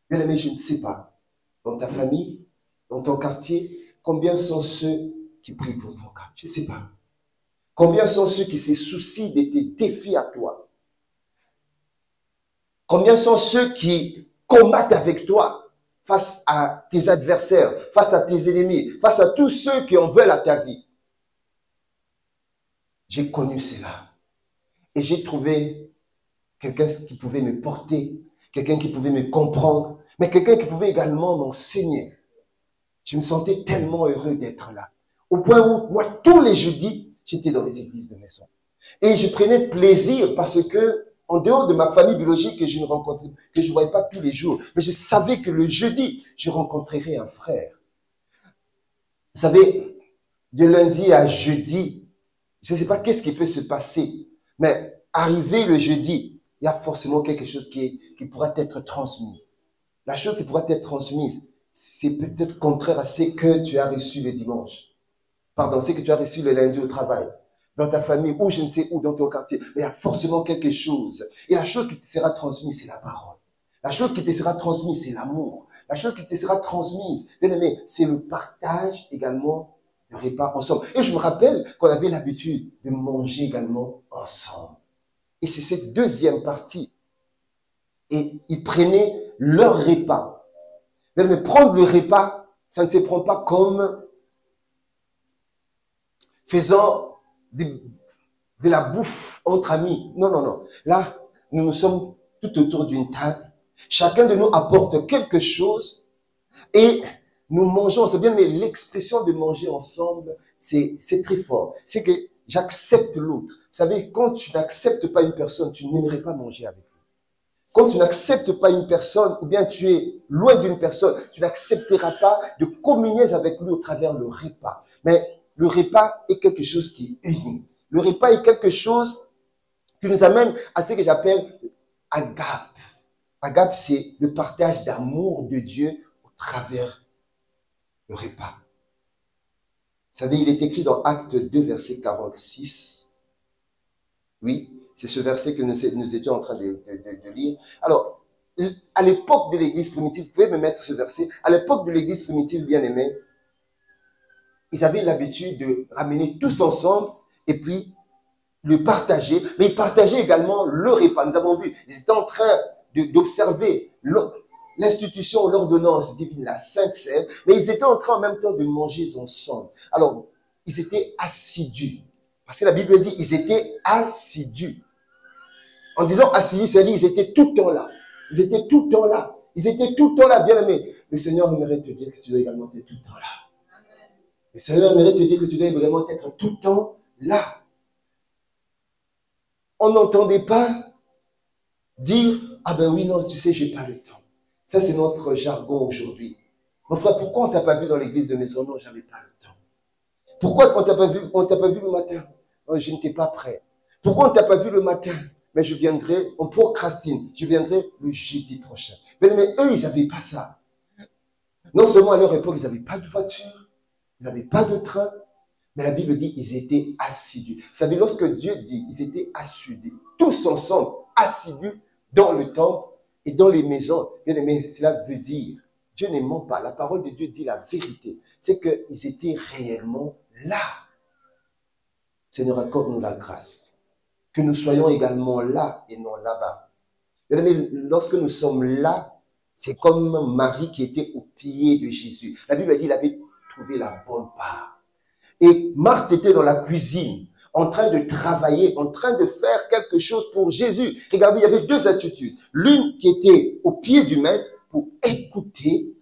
Bien aimé, je ne sais pas, dans ta famille, dans ton quartier, combien sont ceux qui prient pour ton cas? Je ne sais pas. Combien sont ceux qui se soucient de tes défis à toi? Combien sont ceux qui combattent avec toi face à tes adversaires, face à tes ennemis, face à tous ceux qui en veulent à ta vie? J'ai connu cela. Et j'ai trouvé quelqu'un qui pouvait me porter, quelqu'un qui pouvait me comprendre, mais quelqu'un qui pouvait également m'enseigner. Je me sentais tellement heureux d'être là. Au point où, moi, tous les jeudis, j'étais dans les églises de maison. Et je prenais plaisir parce que, en dehors de ma famille biologique que je ne rencontrais, que je ne voyais pas tous les jours, mais je savais que le jeudi, je rencontrerais un frère. Vous savez, de lundi à jeudi, je ne sais pas qu'est-ce qui peut se passer, mais arrivé le jeudi, il y a forcément quelque chose qui pourra être transmis. La chose qui pourra être transmise, c'est peut-être contraire à ce que tu as reçu le dimanche. Pardon, c'est que tu as reçu le lundi au travail, dans ta famille, ou je ne sais où, dans ton quartier. Mais il y a forcément quelque chose. Et la chose qui te sera transmise, c'est la parole. La chose qui te sera transmise, c'est l'amour. La chose qui te sera transmise, bien aimé, c'est le partage également du repas ensemble. Et je me rappelle qu'on avait l'habitude de manger également ensemble. Et c'est cette deuxième partie. Et ils prenaient leur repas. Mais prendre le repas, ça ne se prend pas comme faisant de la bouffe entre amis. Non, non, non. Là, nous sommes tout autour d'une table. Chacun de nous apporte quelque chose et nous mangeons. C'est bien, mais l'expression de manger ensemble, c'est très fort. C'est que j'accepte l'autre. Vous savez, quand tu n'acceptes pas une personne, tu n'aimerais pas manger avec lui. Quand tu n'acceptes pas une personne, ou bien tu es loin d'une personne, tu n'accepteras pas de communier avec lui au travers le repas. Mais le repas est quelque chose qui unit. Le repas est quelque chose qui nous amène à ce que j'appelle agape. Agape, c'est le partage d'amour de Dieu au travers le repas. Vous savez, il est écrit dans Actes 2, verset 46. Oui, c'est ce verset que nous étions en train de lire. Alors, à l'époque de l'église primitive, vous pouvez me mettre ce verset, à l'époque de l'église primitive, bien aimée, ils avaient l'habitude de ramener tous ensemble et puis le partager, mais ils partageaient également le repas. Nous avons vu, ils étaient en train d'observer l'institution, l'ordonnance divine, la Sainte Seine, mais ils étaient en train en même temps de manger ensemble. Alors, ils étaient assidus. Parce que la Bible dit, ils étaient assidus. En disant assidus, c'est-à-dire, ils étaient tout le temps là. Ils étaient tout le temps là. Ils étaient tout le temps là, bien aimé. Le Seigneur aimerait te dire que tu dois également être tout le temps là. Le Seigneur aimerait te dire que tu dois vraiment être tout le temps là. On n'entendait pas dire, ah ben oui, non, tu sais, j'ai pas le temps. Ça, c'est notre jargon aujourd'hui. Mon frère, pourquoi on t'a pas vu dans l'église de maison? Non, j'avais pas le temps. Pourquoi on t'a pas vu le matin? Non, je n'étais pas prêt. Pourquoi on t'a pas vu le matin? Mais je viendrai, on procrastine, je viendrai le jeudi prochain. Mais eux, ils n'avaient pas ça. Non seulement à leur époque, ils n'avaient pas de voiture, ils n'avaient pas de train, mais la Bible dit, ils étaient assidus. Vous savez, lorsque Dieu dit, ils étaient assidus, tous ensemble, assidus dans le temple et dans les maisons. Bien aimé, cela veut dire, Dieu ne ment pas. La parole de Dieu dit la vérité. C'est qu'ils étaient réellement là. Seigneur, accorde-nous la grâce. Que nous soyons également là et non là-bas. Bien aimé, lorsque nous sommes là, c'est comme Marie qui était au pied de Jésus. La Bible dit qu'il avait trouvé la bonne part. Et Marthe était dans la cuisine, en train de travailler, en train de faire quelque chose pour Jésus. Regardez, il y avait deux attitudes. L'une qui était au pied du maître pour écouter,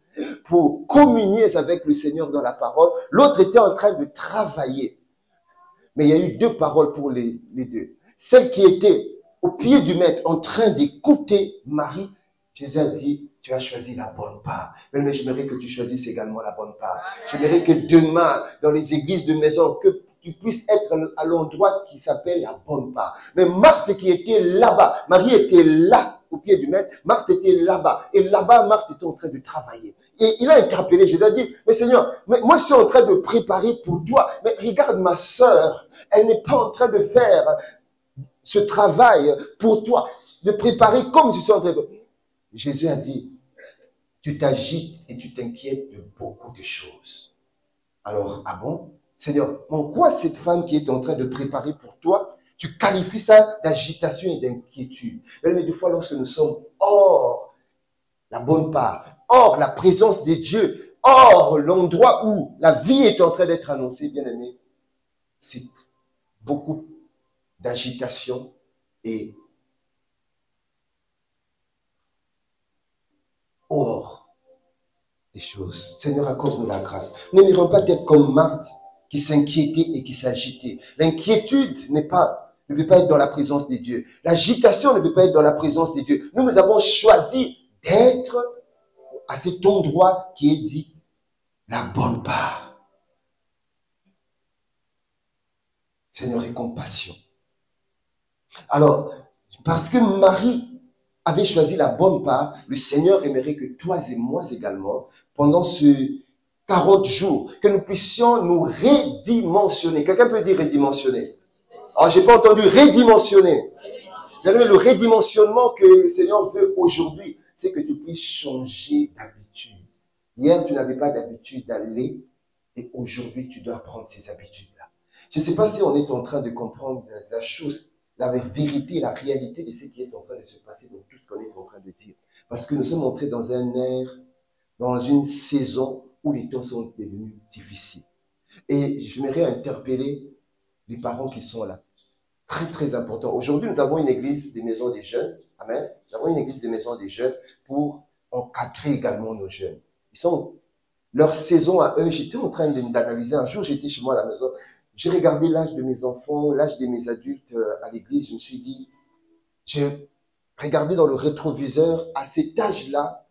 pour communier avec le Seigneur dans la parole. L'autre était en train de travailler. Mais il y a eu deux paroles pour les deux. Celle qui était au pied du maître, en train d'écouter Marie, Jésus a dit, tu as choisi la bonne part. Mais j'aimerais que tu choisisses également la bonne part. J'aimerais que demain, dans les églises de maison, que tu puisses être à l'endroit qui s'appelle la bonne part. Mais Marthe qui était là-bas, Marie était là, au pied du maître, Marthe était là-bas. Et là-bas, Marthe était en train de travailler. Et il a interpellé, Jésus a dit, mais Seigneur, mais moi je suis en train de préparer pour toi. Mais regarde ma sœur, elle n'est pas en train de faire ce travail pour toi, de préparer comme je suis en train de... Jésus a dit, tu t'agites et tu t'inquiètes de beaucoup de choses. Alors, ah bon? Seigneur, en quoi cette femme qui est en train de préparer pour toi, tu qualifies ça d'agitation et d'inquiétude? Mais des fois, lorsque nous sommes hors la bonne part, hors la présence de Dieu, hors l'endroit où la vie est en train d'être annoncée, bien aimé, c'est beaucoup d'agitation et hors des choses. Seigneur, accorde-nous la grâce. Nous n'irons pas être comme Marthe qui s'inquiétait et qui s'agitait. L'inquiétude ne peut pas être dans la présence de Dieu. L'agitation ne peut pas être dans la présence de Dieu. Nous avons choisi d'être à cet endroit qui est dit la bonne part. Seigneur, aie compassion. Alors, parce que Marie avait choisi la bonne part, le Seigneur aimerait que toi et moi également, pendant ce 40 jours, que nous puissions nous redimensionner. Quelqu'un peut dire redimensionner? Alors, j'ai pas entendu redimensionner. Le redimensionnement que le Seigneur veut aujourd'hui, c'est que tu puisses changer d'habitude. Hier, tu n'avais pas d'habitude d'aller et aujourd'hui, tu dois prendre ces habitudes-là. Je ne sais pas si on est en train de comprendre la chose, la vérité, la réalité de ce qui est en train de se passer dans tout ce qu'on est en train de dire. Parce que nous sommes entrés dans un air, dans une saison où les temps sont devenus difficiles. Et j'aimerais interpeller les parents qui sont là. Très, très important. Aujourd'hui, nous avons une église des maisons des jeunes. Amen. Nous avons une église des maisons des jeunes pour encadrer également nos jeunes. Ils sont, leur saison à eux, j'étais en train d'analyser. Un jour, j'étais chez moi à la maison. J'ai regardé l'âge de mes enfants, l'âge de mes adultes à l'église. Je me suis dit, j'ai regardé dans le rétroviseur à cet âge-là,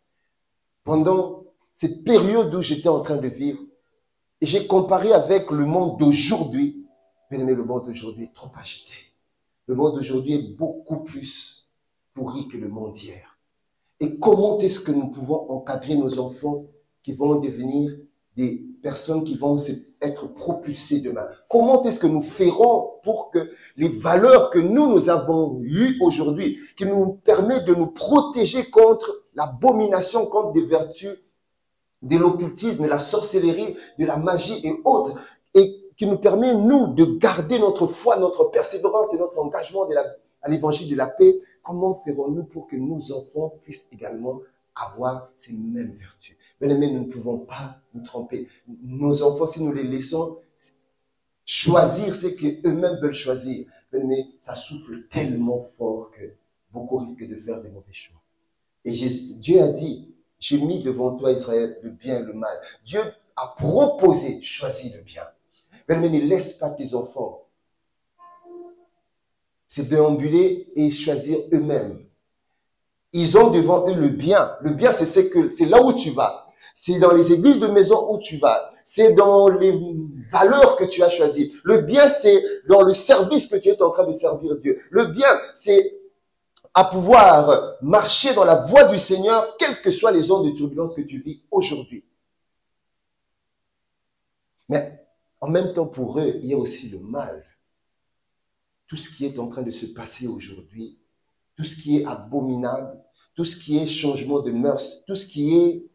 pendant cette période où j'étais en train de vivre, et j'ai comparé avec le monde d'aujourd'hui. Bien-aimé, le monde d'aujourd'hui est trop agité. Le monde d'aujourd'hui est beaucoup plus pourri que le monde d'hier. Et comment est-ce que nous pouvons encadrer nos enfants qui vont devenir des personnes qui vont être propulsées demain? Comment est-ce que nous ferons pour que les valeurs que nous avons eues aujourd'hui, qui nous permettent de nous protéger contre l'abomination, contre des vertus, de l'occultisme, de la sorcellerie, de la magie et autres, et qui nous permet, nous, de garder notre foi, notre persévérance et notre engagement à l'évangile de la paix, comment ferons-nous pour que nos enfants puissent également avoir ces mêmes vertus? Bien-aimés, nous ne pouvons pas nous tromper. Nos enfants, si nous les laissons choisir ce qu'eux-mêmes veulent choisir, bien-aimés, ça souffle tellement fort que beaucoup risquent de faire des mauvais choix. Et Dieu a dit, j'ai mis devant toi, Israël, le bien et le mal. Dieu a proposé, choisis le bien. Mais ne laisse pas tes enfants se déambuler et choisir eux-mêmes. Ils ont devant eux le bien. Le bien, c'est là où tu vas. C'est dans les églises de maison où tu vas. C'est dans les valeurs que tu as choisies. Le bien, c'est dans le service que tu es en train de servir Dieu. Le bien, c'est à pouvoir marcher dans la voie du Seigneur, quelles que soient les ondes de turbulence que tu vis aujourd'hui. Mais en même temps, pour eux, il y a aussi le mal. Tout ce qui est en train de se passer aujourd'hui, tout ce qui est abominable, tout ce qui est changement de mœurs, tout ce qui est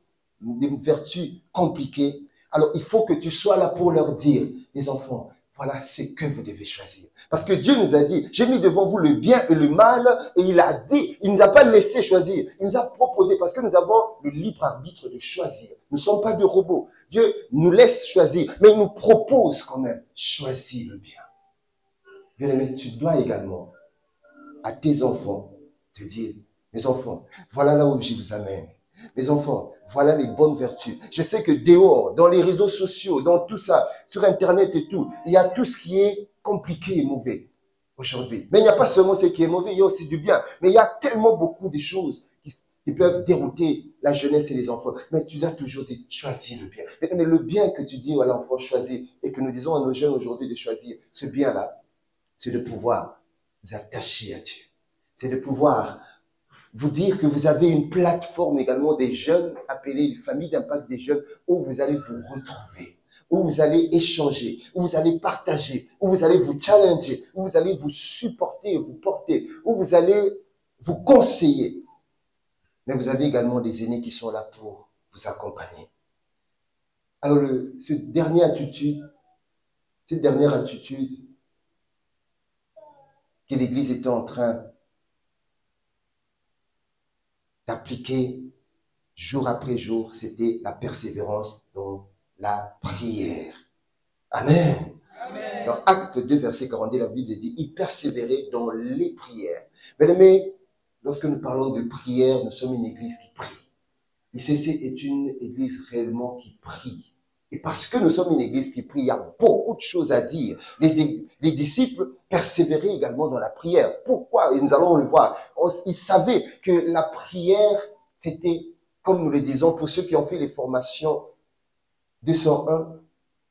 des vertus compliquées. Alors, il faut que tu sois là pour leur dire, les enfants, voilà ce que vous devez choisir. Parce que Dieu nous a dit, j'ai mis devant vous le bien et le mal, et il a dit, il ne nous a pas laissé choisir, il nous a proposé, parce que nous avons le libre arbitre de choisir. Nous ne sommes pas des robots. Dieu nous laisse choisir, mais il nous propose quand même, choisis le bien. Bien-aimé, tu dois également, à tes enfants, te dire, mes enfants, voilà là où je vous amène. Mes enfants, voilà les bonnes vertus. Je sais que dehors, dans les réseaux sociaux, dans tout ça, sur Internet et tout, il y a tout ce qui est compliqué et mauvais aujourd'hui. Mais il n'y a pas seulement ce qui est mauvais, il y a aussi du bien. Mais il y a tellement beaucoup de choses qui peuvent dérouter la jeunesse et les enfants. Mais tu dois toujours te choisir le bien. Mais le bien que tu dis à l'enfant choisir et que nous disons à nos jeunes aujourd'hui de choisir, ce bien-là, c'est de pouvoir vous attacher à Dieu. C'est de pouvoir vous dire que vous avez une plateforme également des jeunes, appelée une famille d'impact des jeunes, où vous allez vous retrouver, où vous allez échanger, où vous allez partager, où vous allez vous challenger, où vous allez vous supporter, vous porter, où vous allez vous conseiller. Mais vous avez également des aînés qui sont là pour vous accompagner. Alors, cette dernière attitude que l'Église était en train d'appliquer jour après jour, c'était la persévérance dans la prière. Amen. Amen. Dans Acte 2, verset 42, la Bible dit, il persévérait dans les prières. Bien-aimés, lorsque nous parlons de prière, nous sommes une église qui prie. L'ICC est une église réellement qui prie. Et parce que nous sommes une église qui prie, il y a beaucoup de choses à dire. Les disciples persévéraient également dans la prière. Pourquoi? Et nous allons le voir. Ils savaient que la prière, c'était, comme nous le disons, pour ceux qui ont fait les formations 201,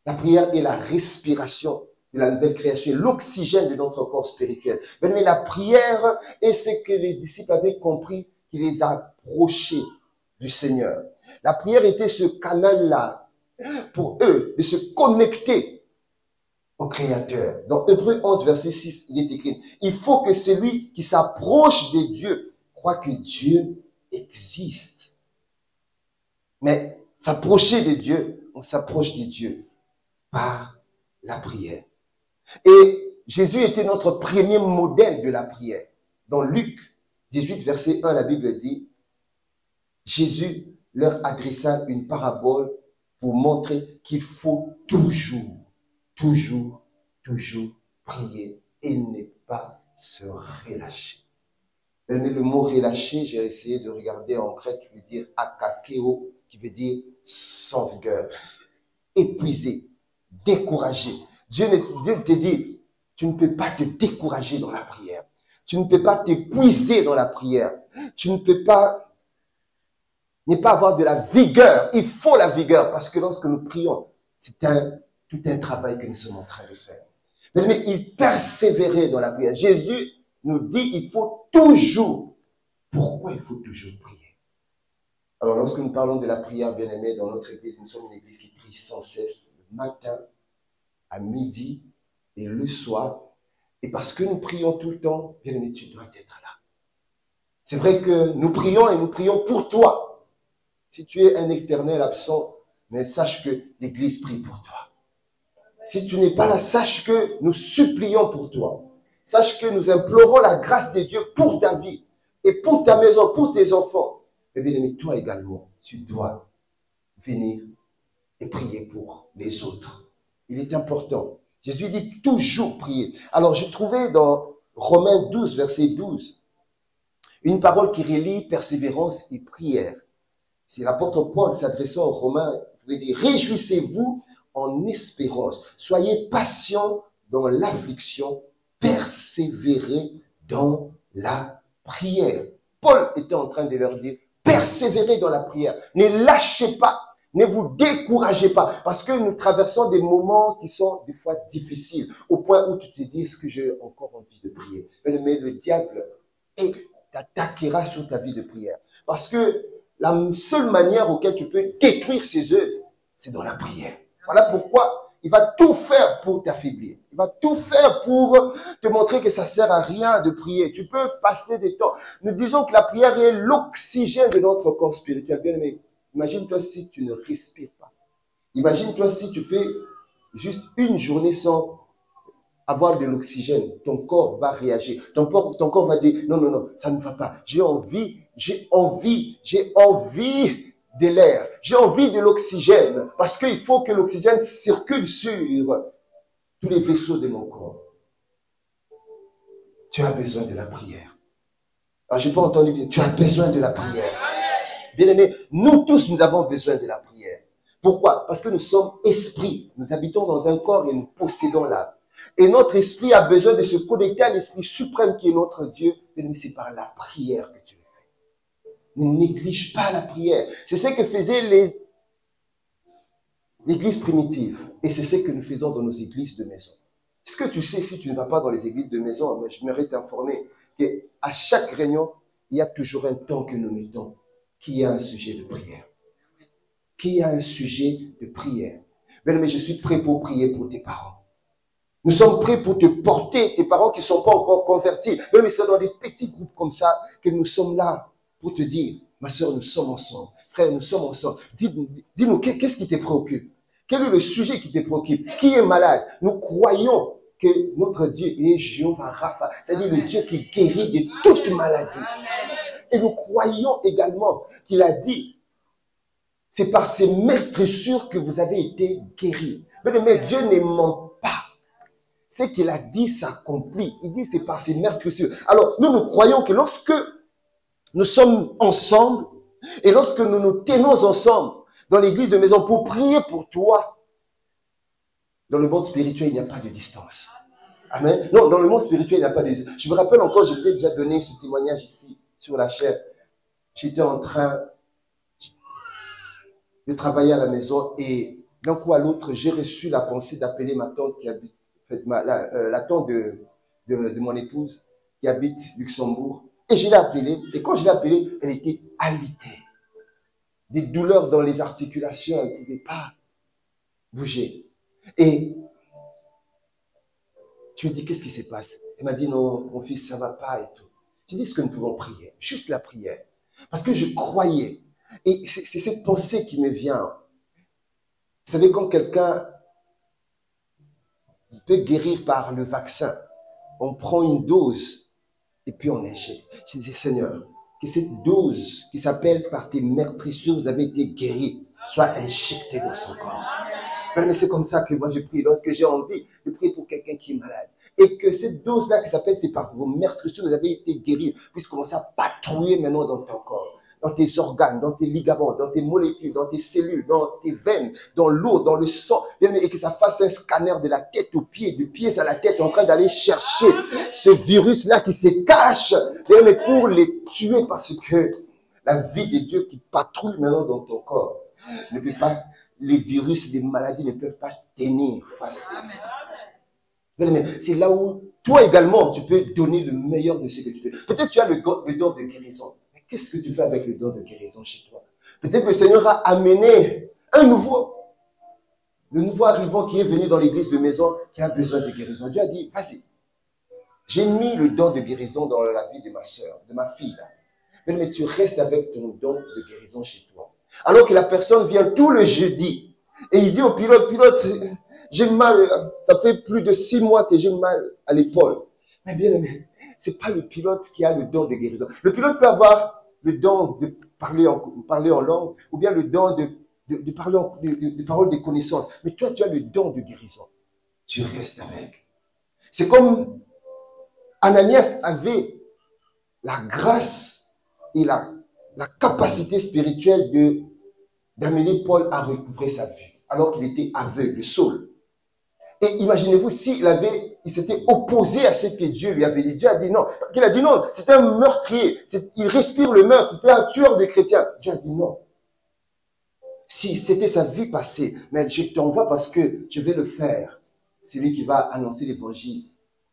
la prière est la respiration de la nouvelle création, l'oxygène de notre corps spirituel. Mais la prière est ce que les disciples avaient compris, qui les approchait du Seigneur. La prière était ce canal-là pour eux de se connecter au Créateur. Dans Hébreux 11, verset 6, il est écrit, il faut que celui qui s'approche de Dieu croit que Dieu existe. Mais s'approcher de Dieu, on s'approche de Dieu par la prière. Et Jésus était notre premier modèle de la prière. Dans Luc 18, verset 1, la Bible dit, Jésus leur adressa une parabole pour montrer qu'il faut toujours prier et ne pas se relâcher. Mais le mot relâcher, j'ai essayé de regarder en grec, qui veut dire akakeo, qui veut dire sans vigueur, épuisé, découragé. Dieu te dit, tu ne peux pas te décourager dans la prière. Tu ne peux pas t'épuiser dans la prière. Tu ne peux pas ne pas avoir de la vigueur. Il faut la vigueur parce que lorsque nous prions, c'est tout un travail que nous sommes en train de faire. Mais il persévérait dans la prière. Jésus nous dit, il faut toujours. Pourquoi il faut toujours prier? Alors, lorsque nous parlons de la prière, bien-aimés, dans notre église, nous sommes une église qui prie sans cesse, le matin, à midi et le soir. Et parce que nous prions tout le temps, bien-aimé, tu dois être là. C'est vrai que nous prions et nous prions pour toi. Si tu es un éternel absent, mais sache que l'église prie pour toi. Si tu n'es pas là, sache que nous supplions pour toi. Sache que nous implorons la grâce de Dieu pour ta vie et pour ta maison, pour tes enfants. Et bien aimé, toi également, tu dois venir et prier pour les autres. Il est important. Jésus dit toujours prier. Alors, j'ai trouvé dans Romains 12, verset 12, une parole qui relie persévérance et prière. C'est l'apôtre Paul s'adressant aux Romains, il pouvait dire, réjouissez-vous en espérance, soyez patients dans l'affliction, persévérez dans la prière. Paul était en train de leur dire, persévérez dans la prière, ne lâchez pas, ne vous découragez pas, parce que nous traversons des moments qui sont des fois difficiles, au point où tu te dis, est-ce que j'ai encore envie de prier? Mais le diable t'attaquera sur ta vie de prière, parce que la seule manière auquel tu peux détruire ses œuvres, c'est dans la prière. Voilà pourquoi il va tout faire pour t'affaiblir. Il va tout faire pour te montrer que ça sert à rien de prier. Tu peux passer des temps. Nous disons que la prière est l'oxygène de notre corps spirituel. Bien aimé, imagine-toi si tu ne respires pas. Imagine-toi si tu fais juste une journée sans avoir de l'oxygène. Ton corps va réagir. Ton corps va dire, non, non, non, ça ne va pas. J'ai envie de l'air. J'ai envie de l'oxygène. Parce qu'il faut que l'oxygène circule sur tous les vaisseaux de mon corps. Tu as besoin de la prière. Alors, j'ai pas entendu bien. Tu as besoin de la prière. Bien aimé, nous tous, nous avons besoin de la prière. Pourquoi? Parce que nous sommes esprits. Nous habitons dans un corps et nous possédons l'âme. Et notre esprit a besoin de se connecter à l'esprit suprême qui est notre Dieu. Bien aimé, c'est par la prière que tu le fais. Ne néglige pas la prière. C'est ce que faisaient l'église primitive. Et c'est ce que nous faisons dans nos églises de maison. Est-ce que tu sais, si tu ne vas pas dans les églises de maison, mais je m'aimerais t'informer qu'à chaque réunion, il y a toujours un temps que nous mettons qui a un sujet de prière. Qui a un sujet de prière. Mais je suis prêt pour prier pour tes parents. Nous sommes prêts pour te porter, tes parents qui ne sont pas encore convertis. Mais c'est dans des petits groupes comme ça que nous sommes là pour te dire, ma soeur, nous sommes ensemble. Frère, nous sommes ensemble. Dis-nous, qu'est-ce qui te préoccupe? Quel est le sujet qui te préoccupe? Qui est malade? Nous croyons que notre Dieu est Jéhovah Rapha, c'est-à-dire le Dieu qui guérit de toute maladie. Et nous croyons également qu'il a dit, c'est par ses meurtrissures que vous avez été guéris. Mais Dieu ne ment pas. Ce qu'il a dit s'accomplit. Il dit c'est par ses meurtrissures. Alors nous croyons que lorsque nous sommes ensemble et lorsque nous nous tenons ensemble dans l'église de maison pour prier pour toi, dans le monde spirituel, il n'y a pas de distance. Amen. Non, dans le monde spirituel, il n'y a pas de distance. Je me rappelle encore, je vous ai déjà donné ce témoignage ici, sur la chair. J'étais en train de travailler à la maison et d'un coup à l'autre, j'ai reçu la pensée d'appeler ma tante qui habite, la tante de mon épouse qui habite Luxembourg. Et je l'ai appelée. Et quand je l'ai appelée, elle était alitée. Des douleurs dans les articulations, elle ne pouvait pas bouger. Et tu lui dis, qu'est-ce qui se passe? Elle m'a dit, non, mon fils, ça ne va pas et tout. J'ai dit, est-ce que nous pouvons prier? Juste la prière. Parce que je croyais. Et c'est cette pensée qui me vient. Vous savez, quand quelqu'un peut guérir par le vaccin, on prend une dose et puis on injecte. Je dis, Seigneur, que cette dose qui s'appelle par tes meurtrissures, vous avez été guéri, soit injectée dans son corps. Mais c'est comme ça que moi je prie lorsque j'ai envie de prier pour quelqu'un qui est malade. Et que cette dose-là qui s'appelle, c'est par vos meurtrissures, vous avez été guéri, puisse commencer à patrouiller maintenant dans ton corps, dans tes organes, dans tes ligaments, dans tes molécules, dans tes cellules, dans tes veines, dans l'eau, dans le sang, et que ça fasse un scanner de la tête aux pieds, du pied à la tête, en train d'aller chercher ce virus-là qui se cache, mais pour les tuer, parce que la vie de Dieu qui patrouille maintenant dans ton corps ne peut pas, les virus, les maladies ne peuvent pas tenir face à ça. Mais c'est là où toi également, tu peux donner le meilleur de ce que tu peux. Peut-être tu as le don de guérison. Mais qu'est-ce que tu fais avec le don de guérison chez toi? Peut-être que le Seigneur a amené le nouveau arrivant qui est venu dans l'église de maison, qui a besoin de guérison. Dieu a dit, vas-y. J'ai mis le don de guérison dans la vie de ma soeur, de ma fille. Là. Mais tu restes avec ton don de guérison chez toi. Alors que la personne vient tout le jeudi et il dit au pilote, j'ai mal, ça fait plus de 6 mois que j'ai mal à l'épaule. Mais bien aimé, c'est pas le pilote qui a le don de guérison. Le pilote peut avoir le don de parler en langue ou bien le don de parler de paroles de connaissance. Mais toi, tu as le don de guérison. Tu restes avec. C'est comme Ananias avait la grâce et la capacité spirituelle d'amener Paul à recouvrer sa vue, alors qu'il était aveugle, Saul. Et imaginez-vous s'il s'était opposé à ce que Dieu lui avait dit. Dieu a dit non. Parce qu'il a dit non, c'est un meurtrier. Il respire le meurtre, c'est un tueur de chrétiens. Dieu a dit non. Si c'était sa vie passée, mais je t'envoie parce que je vais le faire. C'est lui qui va annoncer l'évangile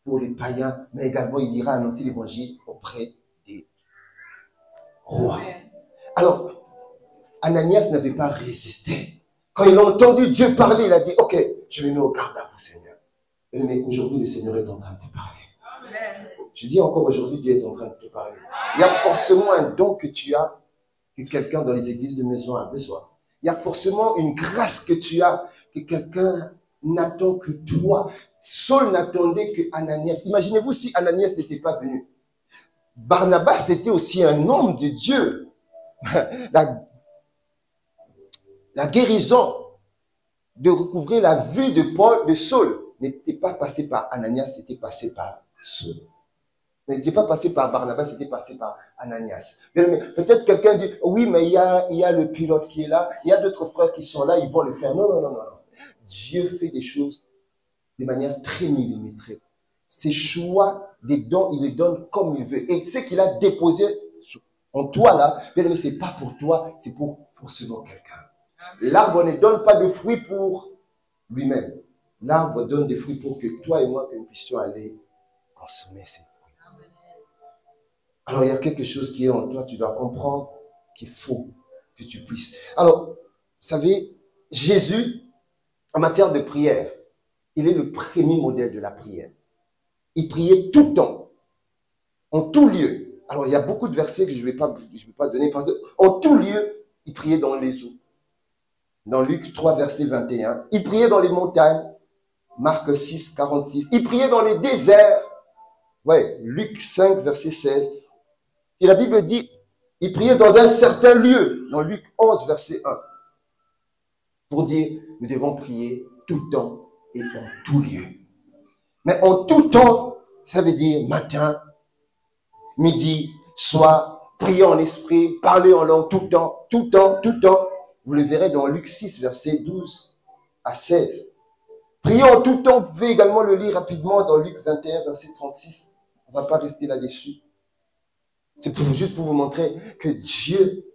pour les païens, mais également il ira annoncer l'évangile auprès des rois. Alors, Ananias n'avait pas résisté. Quand il a entendu Dieu parler, il a dit, ok, je me mets au garde à vous, Seigneur. Mais aujourd'hui, le Seigneur est en train de te parler. Amen. Je dis encore aujourd'hui, Dieu est en train de te parler. Il y a forcément un don que tu as, que quelqu'un dans les églises de maison a besoin. Il y a forcément une grâce que tu as, que quelqu'un n'attend que toi. Saul n'attendait que Ananias. Imaginez-vous si Ananias n'était pas venu. Barnabas était aussi un homme de Dieu. La guérison de recouvrer la vue de Saul n'était pas passée par Ananias, c'était passé par Saul. N'était pas passé par Barnabas, c'était passé par Ananias. Peut-être quelqu'un dit, oui, mais il y a le pilote qui est là, il y a d'autres frères qui sont là, ils vont le faire. Non. Dieu fait des choses de manière très millimétrée. Ses choix des dons, il les donne comme il veut. Et ce qu'il a déposé en toi là, bien aimé, c'est pas pour toi, c'est pour forcément quelqu'un. L'arbre ne donne pas de fruits pour lui-même. L'arbre donne des fruits pour que toi et moi, que nous puissions aller consommer ces fruits. Alors, il y a quelque chose qui est en toi, tu dois comprendre qu'il faut que tu puisses. Alors, vous savez, Jésus, en matière de prière, il est le premier modèle de la prière. Il priait tout le temps, en tout lieu. Alors, il y a beaucoup de versets que je ne vais pas donner, parce que en tout lieu, il priait dans les eaux. Dans Luc 3, verset 21. Il priait dans les montagnes. Marc 6, 46. Il priait dans les déserts. Ouais, Luc 5, verset 16. Et la Bible dit, il priait dans un certain lieu. Dans Luc 11, verset 1. Pour dire, nous devons prier tout le temps et en tout lieu. Mais en tout temps, ça veut dire matin, midi, soir, prier en esprit, parler en langue tout le temps, tout le temps, tout le temps. Vous le verrez dans Luc 6, verset 12 à 16. Prier en tout temps, vous pouvez également le lire rapidement dans Luc 21, verset 36. On ne va pas rester là-dessus. C'est juste pour vous montrer que Dieu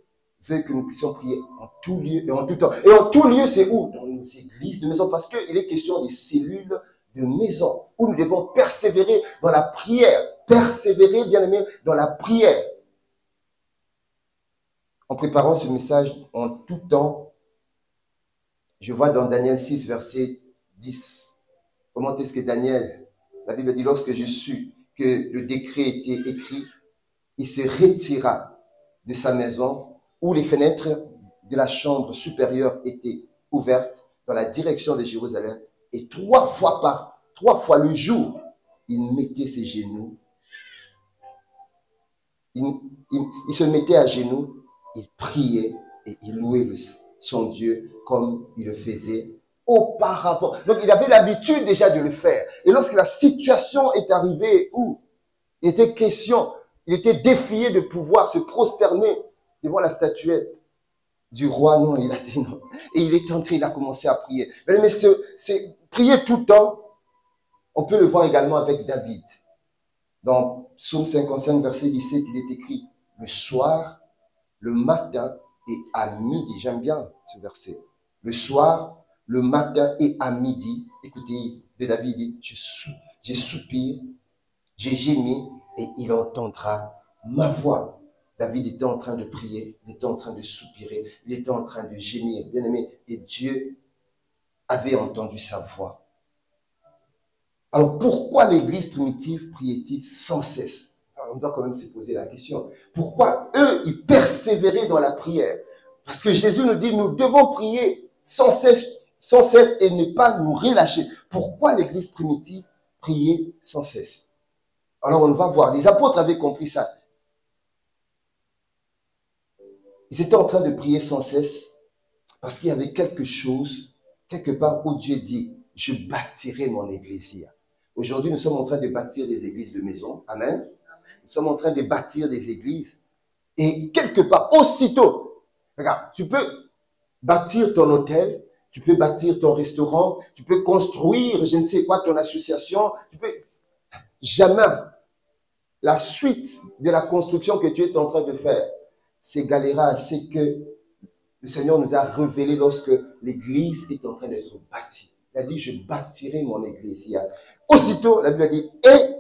veut que nous puissions prier en tout lieu et en tout temps. Et en tout lieu, c'est où? Dans nos églises de maison, parce qu'il est question des cellules de maison, où nous devons persévérer dans la prière. Persévérer, bien aimé, dans la prière. En préparant ce message en tout temps, je vois dans Daniel 6, verset 10, comment est-ce que Daniel, la Bible dit, lorsque je sus que le décret était écrit, il se retira de sa maison où les fenêtres de la chambre supérieure étaient ouvertes dans la direction de Jérusalem et 3 fois le jour, il mettait ses genoux, il se mettait à genoux, il priait et il louait son Dieu comme il le faisait auparavant. Donc, il avait l'habitude déjà de le faire. Et lorsque la situation est arrivée où il était question, il était défié de pouvoir se prosterner devant la statuette du roi, non, il a dit non. Et il est entré, il a commencé à prier. Mais c'est prier tout le temps. On peut le voir également avec David. Dans Psaume 55, verset 17, il est écrit, le soir, le matin et à midi. J'aime bien ce verset. Le soir, le matin et à midi. Écoutez, David dit, j'ai soupiré, j'ai gémi et il entendra ma voix. David était en train de prier, il était en train de soupirer, il était en train de gémir, bien aimé, et Dieu avait entendu sa voix. Alors pourquoi l'église primitive priait-il sans cesse? Alors, on doit quand même se poser la question. Pourquoi eux, ils persévéraient dans la prière? Parce que Jésus nous dit, nous devons prier sans cesse et ne pas nous relâcher. Pourquoi l'église primitive priait sans cesse? Alors on va voir, les apôtres avaient compris ça. Ils étaient en train de prier sans cesse parce qu'il y avait quelque chose, quelque part où Dieu dit, je bâtirai mon église. Aujourd'hui, nous sommes en train de bâtir des églises de maison. Amen. Nous sommes en train de bâtir des églises. Et quelque part, aussitôt, regarde, tu peux bâtir ton hôtel, tu peux bâtir ton restaurant, tu peux construire, je ne sais quoi, ton association, tu peux... Jamais la suite de la construction que tu es en train de faire s'égalera à ce que le Seigneur nous a révélé lorsque l'église est en train d'être bâtie. Il a dit, je bâtirai mon église. Aussitôt, la Bible a dit, et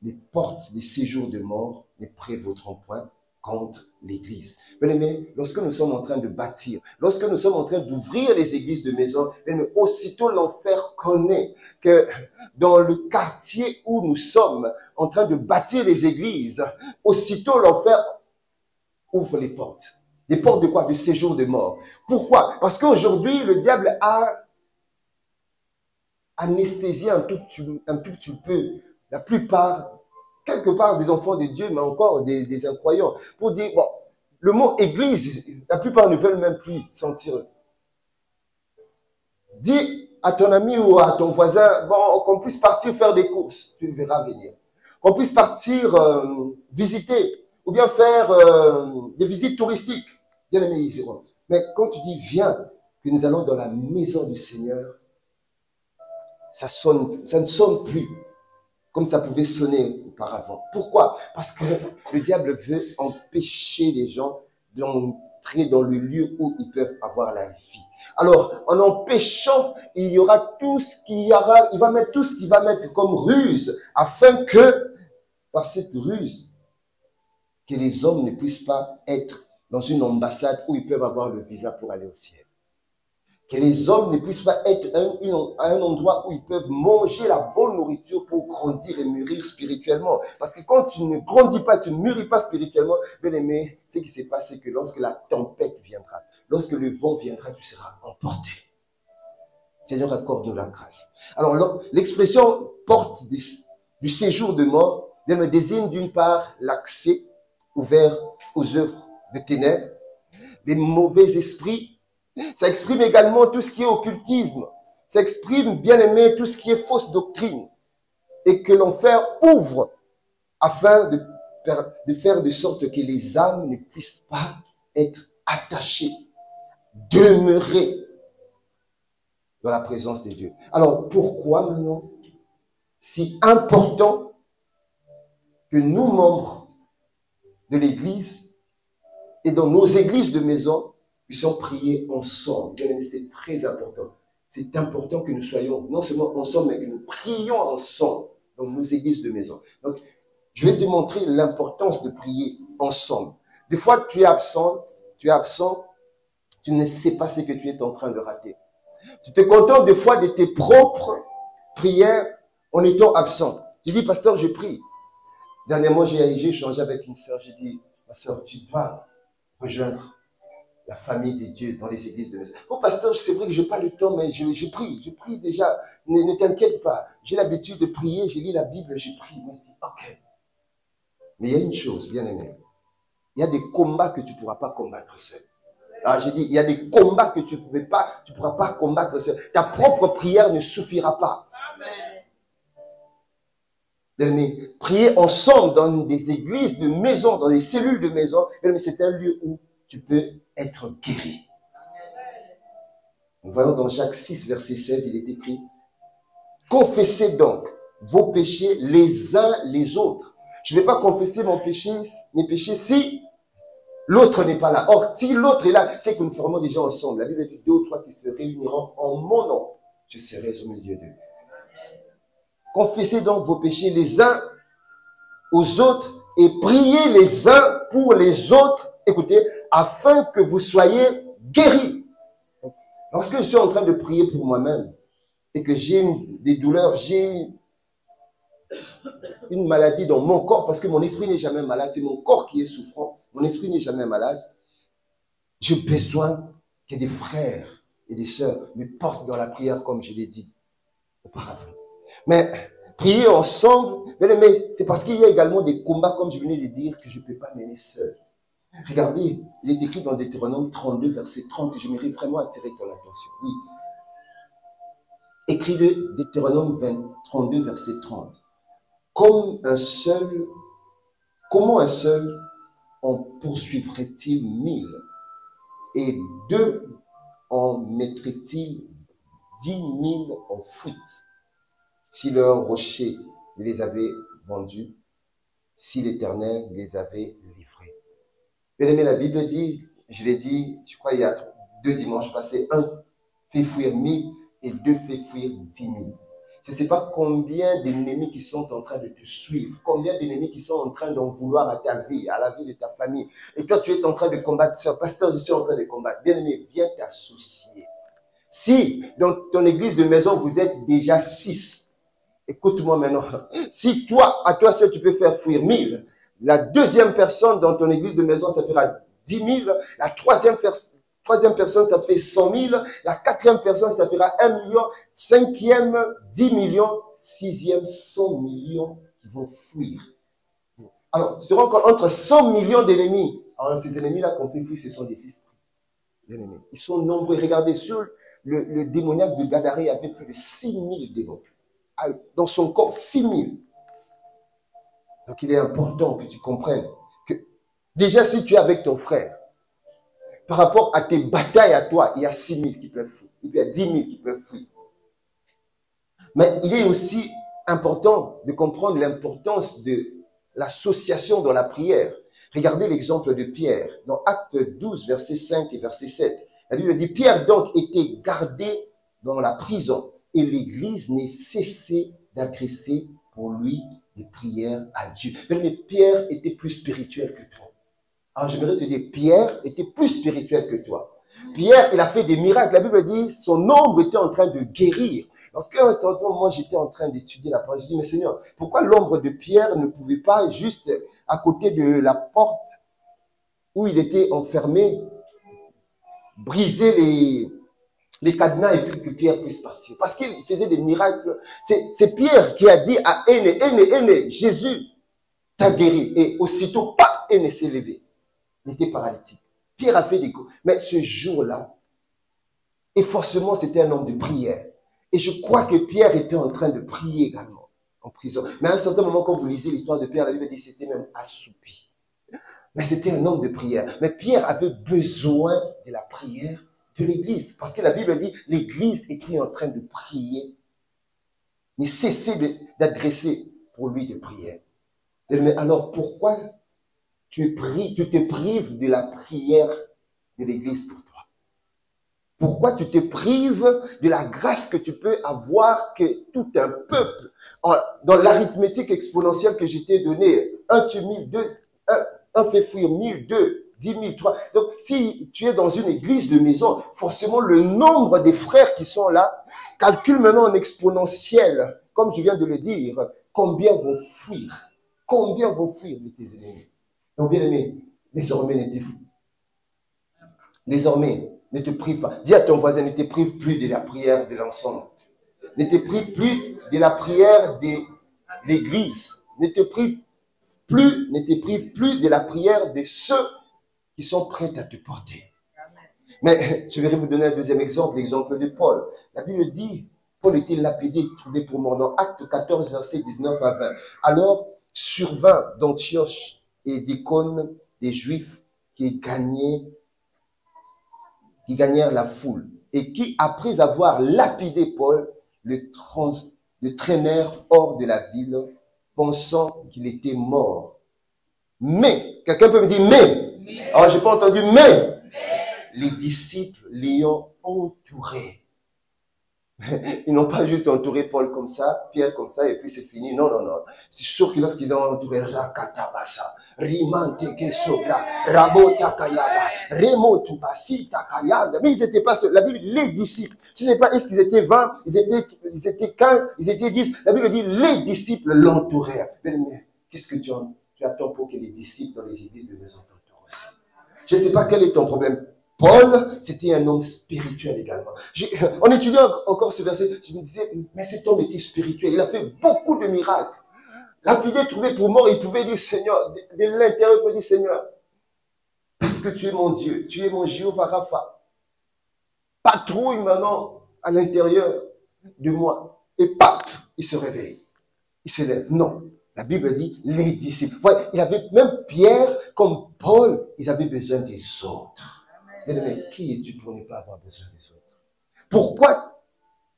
les portes des séjours de mort ne prévaudront point contre l'église. Mais lorsque nous sommes en train de bâtir, lorsque nous sommes en train d'ouvrir les églises de maison, aussitôt l'enfer connaît que dans le quartier où nous sommes en train de bâtir les églises, aussitôt l'enfer ouvre les portes. Les portes de quoi? Du séjour de mort. Pourquoi? Parce qu'aujourd'hui, le diable a anesthésié un tout petit peu la plupart, quelque part des enfants de Dieu, mais encore des incroyants, pour dire, bon, le mot église, la plupart ne veulent même plus sentir. Dis à ton ami ou à ton voisin, bon, qu'on puisse partir faire des courses, tu le verras venir. Qu'on puisse partir visiter, ou bien faire des visites touristiques. Bien aimé, ils iront. Mais quand tu dis, viens, que nous allons dans la maison du Seigneur, ça ne sonne plus comme ça pouvait sonner auparavant. Pourquoi? Parce que le diable veut empêcher les gens d'entrer dans le lieu où ils peuvent avoir la vie. Alors, en empêchant, il y aura tout ce qu'il y aura, il va mettre tout ce qu'il va mettre comme ruse, afin que, par cette ruse, que les hommes ne puissent pas être dans une ambassade où ils peuvent avoir le visa pour aller au ciel. Que les hommes ne puissent pas être à un endroit où ils peuvent manger la bonne nourriture pour grandir et mûrir spirituellement. Parce que quand tu ne grandis pas, tu ne mûris pas spirituellement, bien aimé, ce qui s'est passé, c'est que lorsque la tempête viendra, lorsque le vent viendra, tu seras emporté. Seigneur, accorde-nous la grâce. Alors, l'expression porte du séjour de mort, me désigne d'une part l'accès ouvert aux œuvres de ténèbres, des mauvais esprits. Ça exprime également tout ce qui est occultisme. Ça exprime, bien aimé, tout ce qui est fausse doctrine. Et que l'enfer ouvre afin de faire de sorte que les âmes ne puissent pas être attachées, demeurer dans la présence de Dieu. Alors, pourquoi maintenant c'est important que nous, membres de l'Église, et dans nos églises de maison, puissions prier ensemble? C'est très important. C'est important que nous soyons non seulement ensemble, mais que nous prions ensemble dans nos églises de maison. Donc, je vais te montrer l'importance de prier ensemble. Des fois, tu es absent, tu ne sais pas ce que tu es en train de rater. Tu te contentes des fois de tes propres prières en étant absent. Tu dis, pasteur, je prie. Dernièrement, j'ai échangé avec une sœur, j'ai dit, ma sœur, tu dois rejoindre la famille de Dieu dans les églises de maison. Oh, pasteur, c'est vrai que je n'ai pas le temps, mais je prie déjà. Ne t'inquiète pas. J'ai l'habitude de prier, je lis la Bible, je prie. Moi, je dis, ok. Mais il y a une chose, bien aimé. Il y a des combats que tu ne pourras pas combattre seul. Alors, j'ai dit, il y a des combats que tu ne pourras pas combattre seul. Ta propre prière ne suffira pas. Amen. Prier ensemble dans des églises de maison, dans des cellules de maison, c'est un lieu où tu peux être guéri. Nous voyons dans Jacques 6, verset 16, il est écrit, confessez donc vos péchés les uns les autres. Je ne vais pas confesser mes péchés si L'autre n'est pas là. Or, si l'autre est là, c'est que nous formons déjà ensemble. La Bible dit 2 ou 3 qui se réuniront en mon nom. Je serai au milieu d'eux. Confessez donc vos péchés les uns aux autres et priez les uns pour les autres, écoutez, afin que vous soyez guéris. Lorsque je suis en train de prier pour moi-même et que j'ai des douleurs, j'ai une maladie dans mon corps, parce que mon esprit n'est jamais malade, c'est mon corps qui est souffrant, mon esprit n'est jamais malade, j'ai besoin que des frères et des sœurs me portent dans la prière comme je l'ai dit auparavant. Mais prier ensemble, mais c'est parce qu'il y a également des combats, comme je venais de dire, que je ne peux pas mener seul. Regardez, il est écrit dans Deutéronome 32, verset 30, et je mérite vraiment attirer ton attention. Oui. Écrivez Deutéronome 32, verset 30. Comment un seul en poursuivrait-il 1000 et 2 en mettrait-il 10 000 en fuite si leur rocher les avait vendus, si l'Éternel les avait livrés. Bien aimé, la Bible dit, je l'ai dit, je crois il y a 2 dimanches passés, 1 fait fuir 1000 et 2 fait fuir 10 000. Je ne sais pas combien d'ennemis qui sont en train de te suivre, combien d'ennemis qui sont en train d'en vouloir à ta vie, à la vie de ta famille. Et toi, tu es en train de combattre ça. Pasteur, je suis en train de combattre. Bien aimé, viens t'associer. Si dans ton église de maison, vous êtes déjà 6, écoute-moi maintenant. Si toi, à toi seul, tu peux faire fuir 1000, la deuxième personne dans ton église de maison, ça fera 10 000. La troisième personne, ça fait 100 000. La quatrième personne, ça fera 1 million. Cinquième, 10 millions. Sixième, 100 millions qui vont fuir. Alors, tu te rends compte, entre 100 millions d'ennemis. Alors, ces ennemis-là qu'on fait fuir, ce sont des esprits. Ils sont nombreux. Regardez, sur le démoniaque de Gadaré, il y avait plus de 6 000 démons. Dans son corps, 6 000. Donc, il est important que tu comprennes que, déjà, si tu es avec ton frère, par rapport à tes batailles à toi, il y a 6 000 qui peuvent fuir. Il y a 10 000 qui peuvent fuir. Mais il est aussi important de comprendre l'importance de l'association dans la prière. Regardez l'exemple de Pierre, dans Acte 12, verset 5 et verset 7. La Bible dit, Pierre donc était gardé dans la prison et l'Église n'est cessé d'adresser pour lui des prières à Dieu. Mais Pierre était plus spirituel que toi. Alors j'aimerais te dire, Pierre était plus spirituel que toi. Pierre, il a fait des miracles. La Bible dit, son ombre était en train de guérir. Lorsqu'à un certain moment, j'étais en train d'étudier la parole, je dis, mais Seigneur, pourquoi l'ombre de Pierre ne pouvait pas juste à côté de la porte où il était enfermé, briser les cadenas et puis que Pierre puisse partir? Parce qu'il faisait des miracles. C'est Pierre qui a dit à Aîné, Jésus t'a guéri. Et aussitôt, pas Aîné s'est levé. Il était paralytique. Pierre a fait des coups. Mais ce jour-là, et forcément, c'était un homme de prière. Et je crois que Pierre était en train de prier également en prison. Mais à un certain moment, quand vous lisez l'histoire de Pierre, la Bible dit qu'il s'était même assoupi. Mais c'était un homme de prière. Mais Pierre avait besoin de la prière de l'Église. Parce que la Bible dit, l'Église était en train de prier. Mais cessez d'adresser pour lui de prière. Mais alors, pourquoi tu te prives de la prière de l'Église pour toi? Pourquoi tu te prives de la grâce que tu peux avoir, que tout un peuple, dans l'arithmétique exponentielle que je t'ai donnée, 1 tue 1000, 2, 1 fait fuir 1000, 2, 10 000, 3. Donc, si tu es dans une église de maison, forcément, le nombre des frères qui sont là, calcule maintenant en exponentiel, comme je viens de le dire, combien vont fuir? Combien vont fuir de tes ennemis? Donc, bien aimé, désormais, n'était fou. Désormais, ne te prive pas. Dis à ton voisin, ne te prive plus de la prière de l'ensemble. Ne te prive plus de la prière de l'église. Ne te prive plus de la prière de ceux qui sont prêts à te porter. Mais je vais vous donner un deuxième exemple, l'exemple de Paul. La Bible dit, Paul était lapidé, trouvé pour mort dans Acte 14, verset 19 à 20. Alors, survint d'Antioche et d'Icône des Juifs qui gagnèrent la foule et qui, après avoir lapidé Paul, le traînèrent hors de la ville, pensant qu'il était mort. Mais, quelqu'un peut me dire mais. Alors, j'ai pas entendu mais. Les disciples l'ayant entouré. Ils n'ont pas juste entouré Paul comme ça, Pierre comme ça, et puis c'est fini. Non, non, non. C'est sûr que lorsqu'ils l'ont entouré, Rakatabasa, Rimante Sobra, Rabota Kayaba, Remotu Basita Kayanda. Mais ils n'étaient pas seuls. La Bible dit les disciples. Je ne sais pas, est-ce qu'ils étaient 20, ils étaient 15, ils étaient 10. La Bible dit les disciples l'entourèrent. Mais qu'est-ce que tu attends pour que les disciples dans les églises de maison t'entourent aussi? Je ne sais pas quel est ton problème. Paul, c'était un homme spirituel également. En étudiant encore ce verset, je me disais, mais cet homme était spirituel. Il a fait beaucoup de miracles. Lapidé, trouvé pour mort, il pouvait dire, Seigneur, de l'intérieur, il pouvait dire, Seigneur, parce que tu es mon Dieu, tu es mon Jéhovah Rapha. Patrouille maintenant à l'intérieur de moi. Et paf, il se réveille. Il se lève. Non. La Bible dit, les disciples. Ouais, il avait même Pierre, comme Paul, ils avaient besoin des autres. Mais qui es-tu pour ne pas avoir besoin des autres? Pourquoi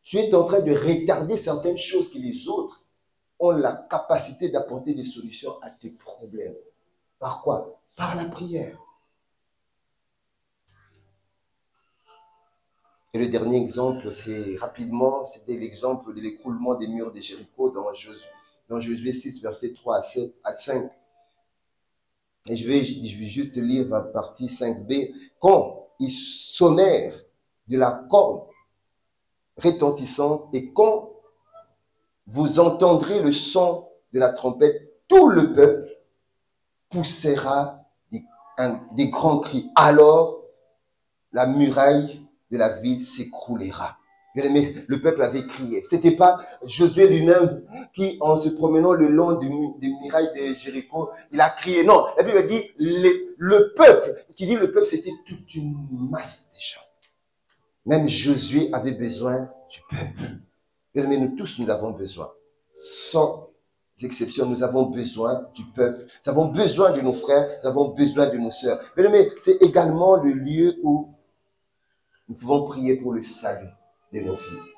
tu es en train de retarder certaines choses que les autres ont la capacité d'apporter des solutions à tes problèmes? Par quoi? Par la prière. Et le dernier exemple, c'est rapidement, c'était l'exemple de l'écroulement des murs de Jéricho dans Josué 6, versets 3 à 5. Et je vais juste lire la partie 5b. Quand ils sonnèrent de la corne retentissante et quand vous entendrez le son de la trompette, tout le peuple poussera des grands cris. Alors, la muraille de la ville s'écroulera. Bien-aimé, le peuple avait crié. C'était pas Josué lui-même qui, en se promenant le long des murailles de Jéricho, il a crié. Non, la Bible dit le peuple. Qui dit le peuple, c'était toute une masse de gens. Même Josué avait besoin du peuple. Bien-aimé, nous tous, nous avons besoin. Sans exception, nous avons besoin du peuple. Nous avons besoin de nos frères. Nous avons besoin de nos sœurs. Bien-aimé, c'est également le lieu où nous pouvons prier pour le salut de nos vies.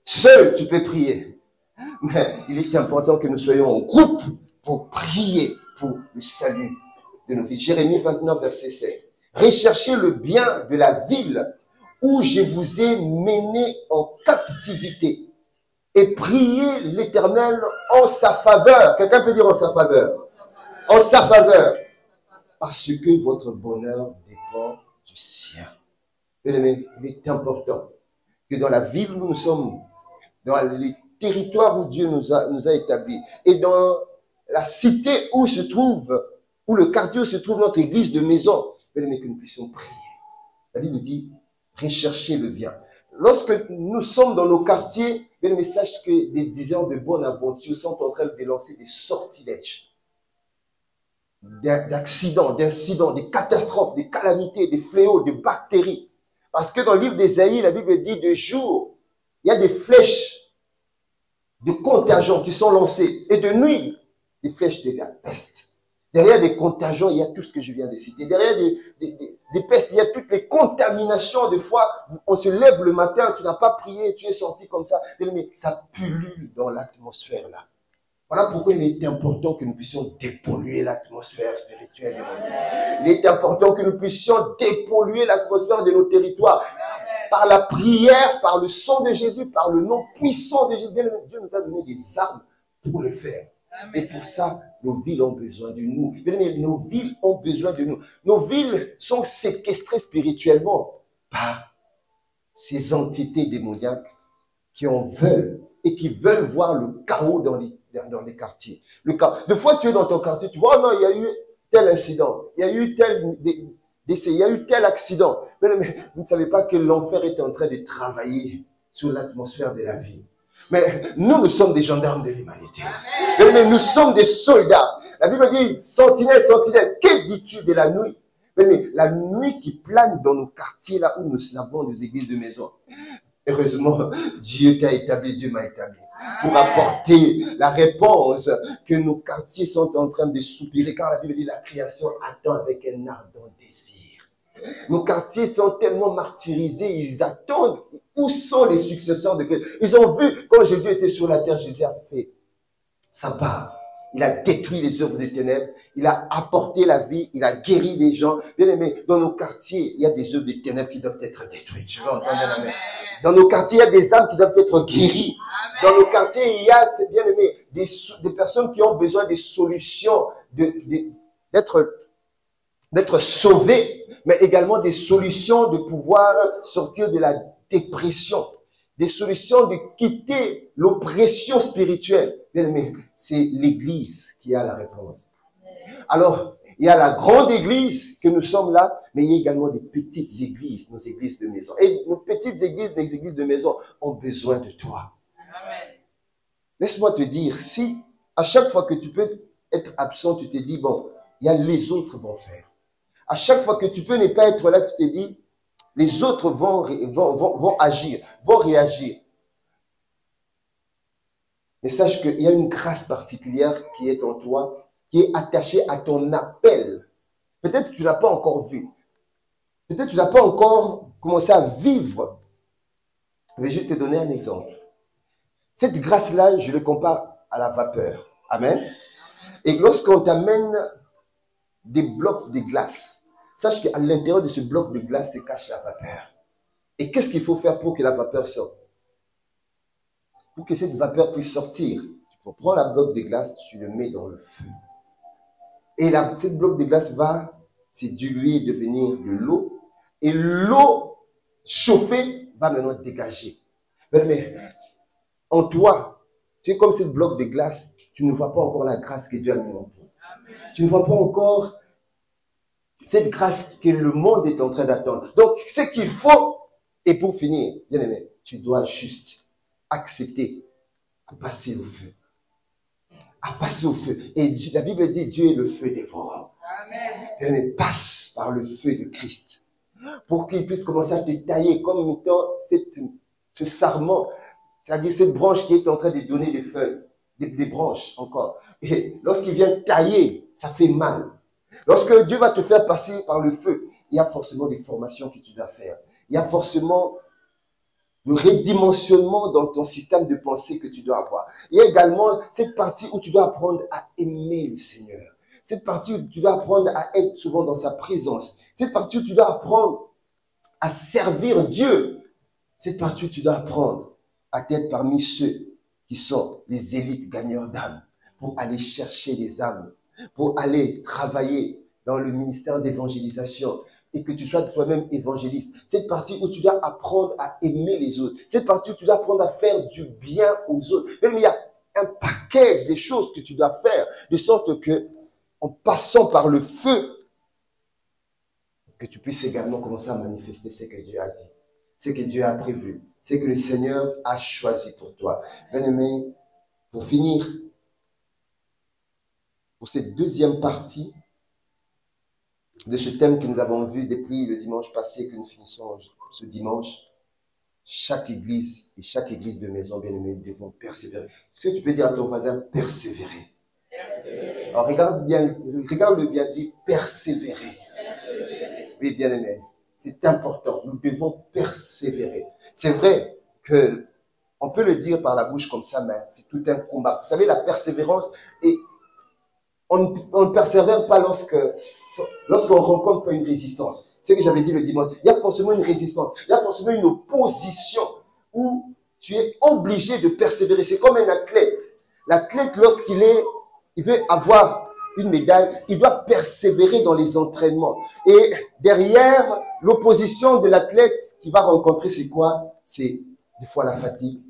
Seul, tu peux prier. Mais il est important que nous soyons en groupe pour prier pour le salut de nos vies. Jérémie 29, verset 7. Recherchez le bien de la ville où je vous ai mené en captivité et priez l'Éternel en sa faveur. Quelqu'un peut dire en sa faveur? En sa faveur. Parce que votre bonheur dépend du sien. Bien-aimé, il est important que dans la ville où nous sommes, dans les territoires où Dieu nous a établis, et dans la cité où le quartier où se trouve notre église de maison, bien-aimé, que nous puissions prier. La Bible dit, recherchez le bien. Lorsque nous sommes dans nos quartiers, bien-aimé, sache que des dizaines de bonnes aventures sont en train de lancer des sortilèges, d'accidents, d'incidents, des catastrophes, des calamités, des fléaux, des bactéries. Parce que dans le livre d'Ésaïe, la Bible dit de jour, il y a des flèches de contagion qui sont lancées. Et de nuit, des flèches de la peste. Derrière des contagions, il y a tout ce que je viens de citer. Derrière des pestes, il y a toutes les contaminations. Des fois, on se lève le matin, tu n'as pas prié, tu es sorti comme ça. Mais ça pullule dans l'atmosphère là. Voilà pourquoi il est important que nous puissions dépolluer l'atmosphère spirituelle de nos vies. Il est important que nous puissions dépolluer l'atmosphère de nos territoires. Par la prière, par le sang de Jésus, par le nom puissant de Jésus. Dieu nous a donné des armes pour le faire. Et pour ça, nos villes ont besoin de nous. Nos villes ont besoin de nous. Nos villes sont séquestrées spirituellement par ces entités démoniaques qui en veulent et qui veulent voir le chaos dans les quartiers. Des fois, tu es dans ton quartier, tu vois, oh non, il y a eu tel incident, il y a eu tel décès, il y a eu tel accident. Mais vous ne savez pas que l'enfer est en train de travailler sur l'atmosphère de la vie. Mais nous sommes des gendarmes de l'humanité. Mais nous sommes des soldats. La Bible dit, sentinelle, sentinelle, que dis-tu de la nuit? Mais la nuit qui plane dans nos quartiers, là où nous avons nos églises de maison. Heureusement, Dieu t'a établi, Dieu m'a établi pour apporter la réponse que nos quartiers sont en train de soupirer. Car la Bible dit la création attend avec un ardent désir. Nos quartiers sont tellement martyrisés, ils attendent où sont les successeurs de Christ. Ils ont vu quand Jésus était sur la terre, Jésus a fait sa part. Il a détruit les œuvres des ténèbres. Il a apporté la vie. Il a guéri des gens. Bien aimé, dans nos quartiers, il y a des œuvres des ténèbres qui doivent être détruites. Je veux entendre un amen. Dans nos quartiers, il y a des âmes qui doivent être guéries. Dans nos quartiers, il y a, c'est bien aimé, des personnes qui ont besoin des solutions, d'être sauvées, mais également des solutions de pouvoir sortir de la dépression. Des solutions de quitter l'oppression spirituelle. Bien aimé, c'est l'Église qui a la réponse. Alors, il y a la grande Église que nous sommes là, mais il y a également des petites églises, nos églises de maison. Et nos petites églises, les églises de maison, ont besoin de toi. Amen. Laisse-moi te dire, si à chaque fois que tu peux être absent, tu te dis, bon, il y a les autres vont faire. À chaque fois que tu peux ne pas être là, tu te dis, les autres vont agir, vont réagir. Mais sache qu'il y a une grâce particulière qui est en toi, qui est attachée à ton appel. Peut-être que tu ne l'as pas encore vu. Peut-être que tu n'as pas encore commencé à vivre. Mais je vais te donner un exemple. Cette grâce-là, je le compare à la vapeur. Amen. Et lorsqu'on t'amène des blocs de glace, sache qu'à l'intérieur de ce bloc de glace se cache la vapeur. Et qu'est-ce qu'il faut faire pour que la vapeur sorte? Pour que cette vapeur puisse sortir, tu prends la bloc de glace, tu le mets dans le feu. Et cette bloc de glace va se diluer et devenir de l'eau. Et l'eau chauffée va maintenant dégager. Mais en toi, tu es comme cette bloc de glace, tu ne vois pas encore la grâce que Dieu a mis en toi. Tu ne vois pas encore cette grâce que le monde est en train d'attendre. Donc, ce qu'il faut, et pour finir, bien aimé, tu dois juste accepter à passer au feu. À passer au feu. Et la Bible dit, Dieu est le feu dévorant. Amen. Bien aimé, passe par le feu de Christ. Pour qu'il puisse commencer à te tailler comme étant ce sarment, c'est-à-dire cette branche qui est en train de donner des feuilles, des branches encore. Et lorsqu'il vient tailler, ça fait mal. Lorsque Dieu va te faire passer par le feu, il y a forcément des formations que tu dois faire. Il y a forcément le redimensionnement dans ton système de pensée que tu dois avoir. Il y a également cette partie où tu dois apprendre à aimer le Seigneur. Cette partie où tu dois apprendre à être souvent dans sa présence. Cette partie où tu dois apprendre à servir Dieu. Cette partie où tu dois apprendre à être parmi ceux qui sont les élites gagneurs d'âmes, pour aller chercher les âmes, pour aller travailler dans le ministère d'évangélisation et que tu sois toi-même évangéliste. Cette partie où tu dois apprendre à aimer les autres. Cette partie où tu dois apprendre à faire du bien aux autres. Même il y a un paquet de choses que tu dois faire, de sorte que, en passant par le feu, que tu puisses également commencer à manifester ce que Dieu a dit, ce que Dieu a prévu, ce que le Seigneur a choisi pour toi. Bien-aimé, pour finir, pour cette deuxième partie de ce thème que nous avons vu depuis le dimanche passé, que nous finissons ce dimanche, chaque église et chaque église de maison, bien-aimé, nous devons persévérer. Est-ce que tu peux dire à ton voisin, persévérer? Alors regarde-le bien, dit persévérer. Oui, bien-aimé, c'est important. Nous devons persévérer. C'est vrai que on peut le dire par la bouche comme ça, mais c'est tout un combat. Vous savez, la persévérance, et on ne persévère pas lorsqu'on rencontre une résistance. C'est ce que j'avais dit le dimanche. Il y a forcément une résistance. Il y a forcément une opposition où tu es obligé de persévérer. C'est comme un athlète. L'athlète, il veut avoir une médaille, il doit persévérer dans les entraînements. Et derrière l'opposition de l'athlète qui va rencontrer, c'est quoi? C'est des fois la fatigue,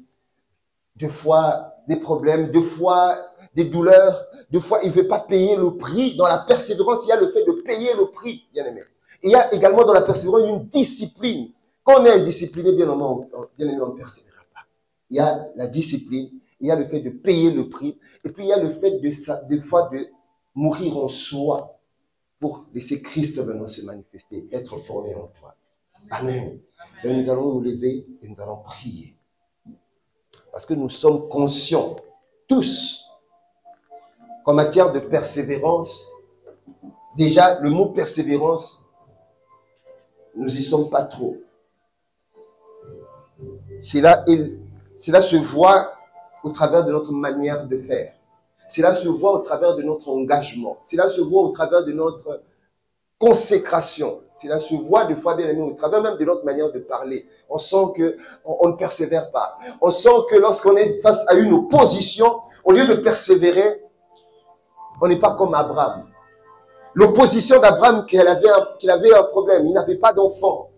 des fois des problèmes, des fois des douleurs, des fois il ne veut pas payer le prix. Dans la persévérance, il y a le fait de payer le prix, bien aimé. Il y a également dans la persévérance une discipline. Quand on est indiscipliné, bien aimé, on ne persévère pas. Il y a la discipline, il y a le fait de payer le prix, et puis il y a le fait des fois de mourir en soi pour laisser Christ maintenant se manifester, être formé en toi. Amen. Et nous allons nous lever et nous allons prier. Parce que nous sommes conscients, tous, qu'en matière de persévérance, déjà le mot persévérance, nous n'y sommes pas trop. Cela se voit au travers de notre manière de faire. Cela se voit au travers de notre engagement. Cela se voit au travers de notre consécration. Cela se voit des fois, bien aimé, au travers même de notre manière de parler. On sent que on ne persévère pas. On sent que lorsqu'on est face à une opposition, au lieu de persévérer, on n'est pas comme Abraham. L'opposition d'Abraham, qu'il avait un problème. Il n'avait pas d'enfant.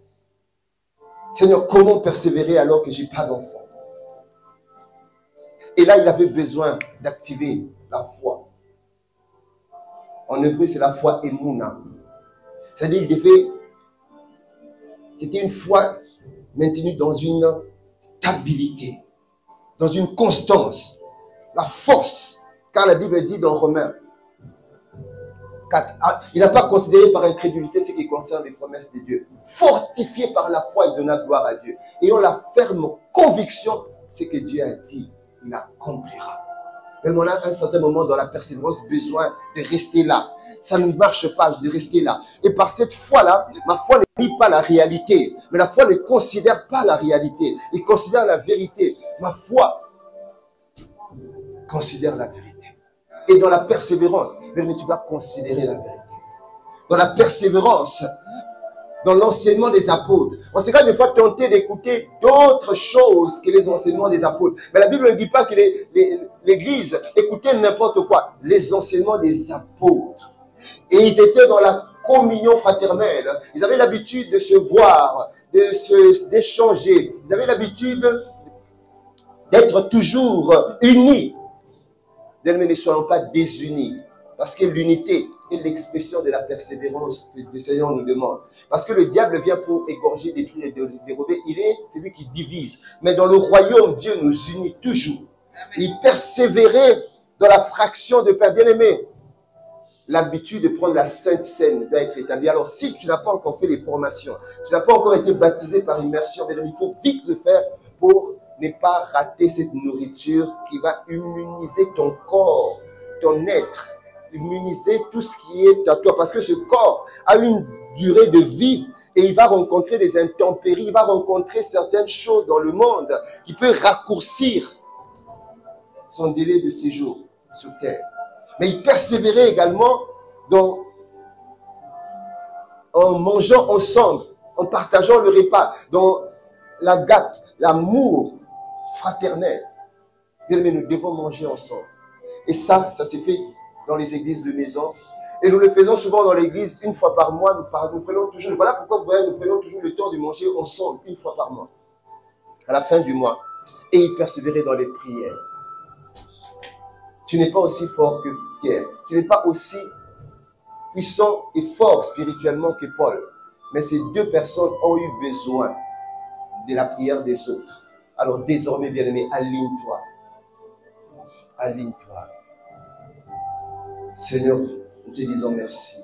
Seigneur, comment persévérer alors que j'ai pas d'enfant? Et là, il avait besoin d'activer la foi. En hébreu, c'est la foi Emouna. C'est-à-dire, c'était une foi maintenue dans une stabilité, dans une constance, la force. Car la Bible dit dans Romains 4, il n'a pas considéré par incrédulité ce qui concerne les promesses de Dieu. Fortifié par la foi, il donna gloire à Dieu. Ayant la ferme conviction, ce que Dieu a dit, il accomplira. Même on a un certain moment dans la persévérance besoin de rester là. Ça ne marche pas de rester là. Et par cette foi-là, ma foi ne nie pas la réalité. Mais la foi ne considère pas la réalité. Il considère la vérité. Ma foi considère la vérité. Et dans la persévérance, mais tu dois considérer la vérité. Dans la persévérance, dans l'enseignement des apôtres, on s'est quand même des fois tenté d'écouter d'autres choses que les enseignements des apôtres. Mais la Bible ne dit pas que l'Église écoutait n'importe quoi. Les enseignements des apôtres. Et ils étaient dans la communion fraternelle. Ils avaient l'habitude de se voir, d'échanger. Ils avaient l'habitude d'être toujours unis. Mais ne soyons pas désunis. Parce que l'unité est l'expression de la persévérance que le Seigneur nous demande. Parce que le diable vient pour égorger, détruire et dérober. C'est lui qui divise. Mais dans le royaume, Dieu nous unit toujours. Il persévérait dans la fraction de pain. Bien-aimé, l'habitude de prendre la Sainte Seine doit être établie. Alors, si tu n'as pas encore fait les formations, tu n'as pas encore été baptisé par immersion, il faut vite le faire pour ne pas rater cette nourriture qui va immuniser ton corps, ton être, immuniser tout ce qui est à toi. Parce que ce corps a une durée de vie et il va rencontrer des intempéries, il va rencontrer certaines choses dans le monde qui peut raccourcir son délai de séjour sur terre. Mais il persévérait également en mangeant ensemble, en partageant le repas, dans l'agape, l'amour fraternel. Bien aimé, nous devons manger ensemble. Et ça s'est fait dans les églises de maison. Et nous le faisons souvent dans l'église, une fois par mois, nous prenons toujours, voilà pourquoi vous voyez, nous prenons toujours le temps de manger ensemble, une fois par mois, à la fin du mois. Et il persévérait dans les prières. Tu n'es pas aussi fort que Pierre. Tu n'es pas aussi puissant et fort spirituellement que Paul. Mais ces deux personnes ont eu besoin de la prière des autres. Alors désormais, bien-aimé, aligne-toi. Aligne-toi. Seigneur, nous te disons merci.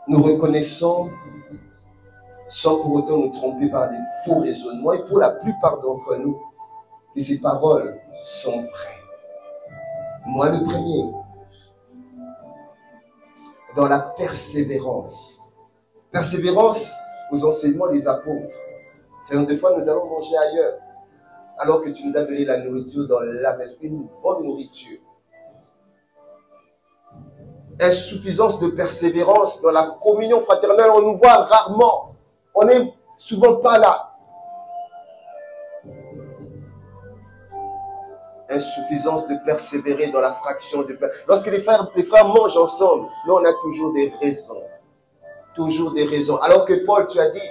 Nous reconnaissons, sans pour autant nous tromper par des faux raisonnements, et pour la plupart d'entre nous, que ces paroles sont vraies. Moi, le premier, dans la persévérance. Persévérance aux enseignements des apôtres. C'est-à-dire, des fois, nous allons manger ailleurs, alors que tu nous as donné la nourriture dans la maison, une bonne nourriture. Insuffisance de persévérance dans la communion fraternelle, on nous voit rarement. On n'est souvent pas là. Insuffisance de persévérer dans la fraction de pain. Lorsque les frères mangent ensemble, nous on a toujours des raisons. Toujours des raisons. Alors que Paul, tu as dit,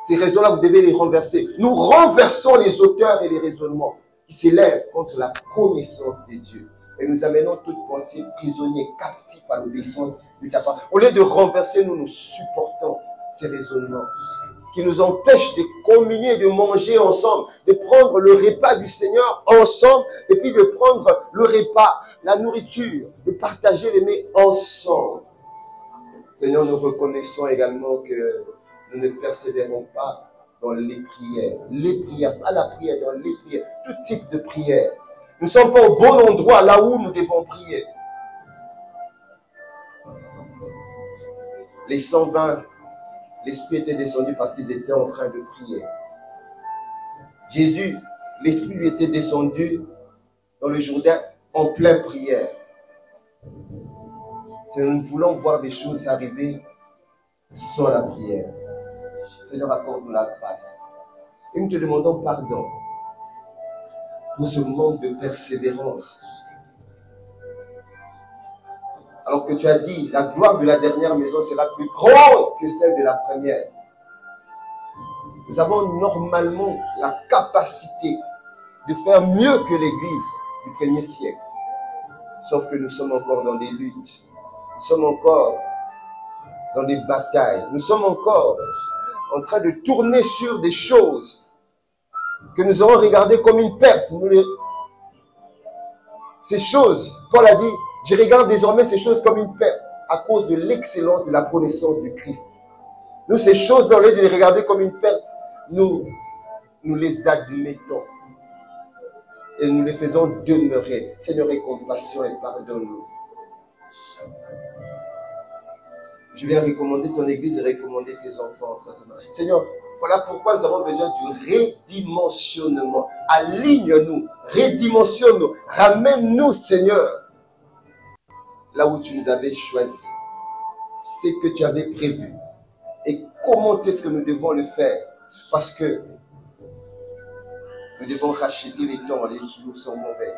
ces raisons-là, vous devez les renverser. Nous renversons les auteurs et les raisonnements qui s'élèvent contre la connaissance de Dieu. Et nous amenons toute pensée prisonnier, captif à l'obéissance du capable. Au lieu de renverser, nous supportons ces raisonnements qui nous empêchent de communier, de manger ensemble, de prendre le repas du Seigneur ensemble, et puis de prendre le repas, la nourriture, de partager les mets ensemble. Seigneur, nous reconnaissons également que nous ne persévérons pas dans les prières. Les prières, pas la prière, dans les prières, tout type de prière. Nous ne sommes pas au bon endroit, là où nous devons prier. Les 120, l'Esprit était descendu parce qu'ils étaient en train de prier. Jésus l'Esprit lui était descendu dans le Jourdain en pleine prière. Nous voulons voir des choses arriver sans la prière. Seigneur, accorde-nous la grâce. Et nous te demandons pardon pour ce manque de persévérance. Alors que tu as dit, la gloire de la dernière maison sera plus grande que celle de la première. Nous avons normalement la capacité de faire mieux que l'Église du premier siècle. Sauf que nous sommes encore dans des luttes. Nous sommes encore dans des batailles. Nous sommes encore en train de tourner sur des choses que nous aurons regardées comme une perte. Ces choses, Paul a dit, je regarde désormais ces choses comme une perte à cause de l'excellence de la connaissance du Christ. Nous, ces choses, au lieu de les regarder comme une perte, nous les admettons. Et nous les faisons demeurer. Seigneur, aie compassion et pardonne-nous. Je viens recommander ton église et recommander tes enfants. Seigneur, voilà pourquoi nous avons besoin du redimensionnement. Aligne-nous, redimensionne-nous, ramène-nous, Seigneur, là où tu nous avais choisis. C'est que tu avais prévu. Et comment est-ce que nous devons le faire? Parce que nous devons racheter les temps, les jours sont mauvais.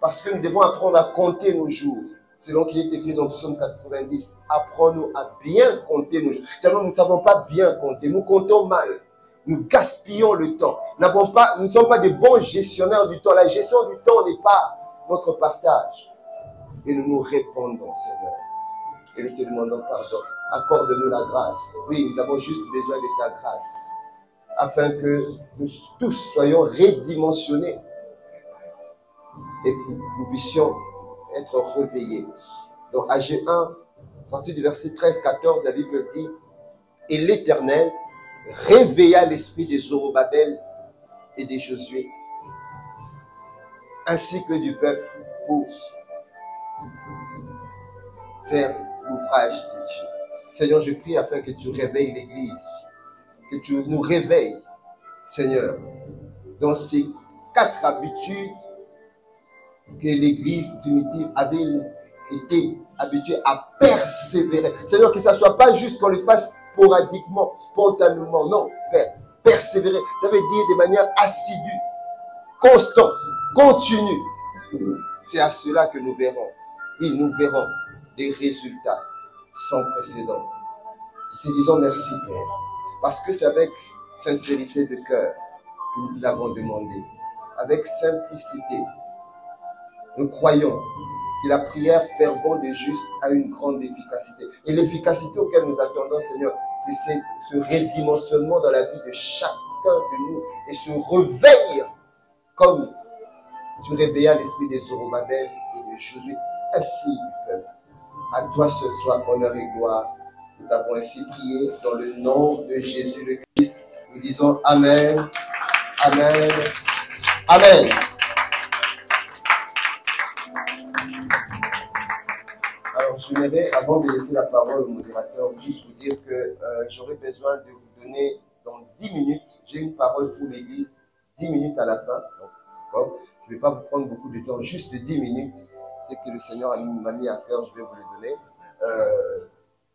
Parce que nous devons apprendre à compter nos jours. Selon qu'il est écrit dans Psaume 90, apprends-nous à bien compter nos jours. Tellement nous ne savons pas bien compter, nous comptons mal. Nous gaspillons le temps. Nous ne sommes pas des bons gestionnaires du temps. La gestion du temps n'est pas notre partage. Et nous nous répandons, Seigneur. Et nous te demandons pardon. Accorde-nous la grâce. Oui, nous avons juste besoin de ta grâce. Afin que nous tous soyons redimensionnés. Et que nous puissions être réveillés. Dans Agé 1, à partir du verset 13-14, la Bible dit, et l'Éternel réveilla l'esprit des Zorobabel et des Josué, ainsi que du peuple, pour faire l'ouvrage de Dieu. Seigneur, je prie afin que tu réveilles l'Église, que tu nous réveilles, Seigneur, dans ces 4 habitudes que l'Église primitive avait été habituée à persévérer. Seigneur, que ça ne soit pas juste qu'on le fasse sporadiquement, spontanément. Non, Père, persévérer, ça veut dire de manière assidue, constante, continue. C'est à cela que nous verrons. Oui, nous verrons des résultats sans précédent. Nous te disons merci, Père, parce que c'est avec sincérité de cœur que nous l'avons demandé. Avec simplicité, nous croyons que la prière fervente des justes a une grande efficacité. Et l'efficacité auquel nous attendons, Seigneur, c'est ce redimensionnement dans la vie de chacun de nous et ce réveil comme tu réveillas l'esprit des Zorobabel et de Josué, ainsi du peuple. À toi ce soir, honneur et gloire. Nous t'avons ainsi prié dans le nom de Jésus le Christ. Nous disons Amen, Amen, Amen. Alors, je voudrais, avant de laisser la parole au modérateur, juste vous dire que j'aurais besoin de vous donner dans 10 minutes, j'ai une parole pour l'Église, 10 minutes à la fin. Donc, je ne vais pas vous prendre beaucoup de temps, juste 10 minutes. C'est que le Seigneur m'a mis à cœur, je vais vous le donner.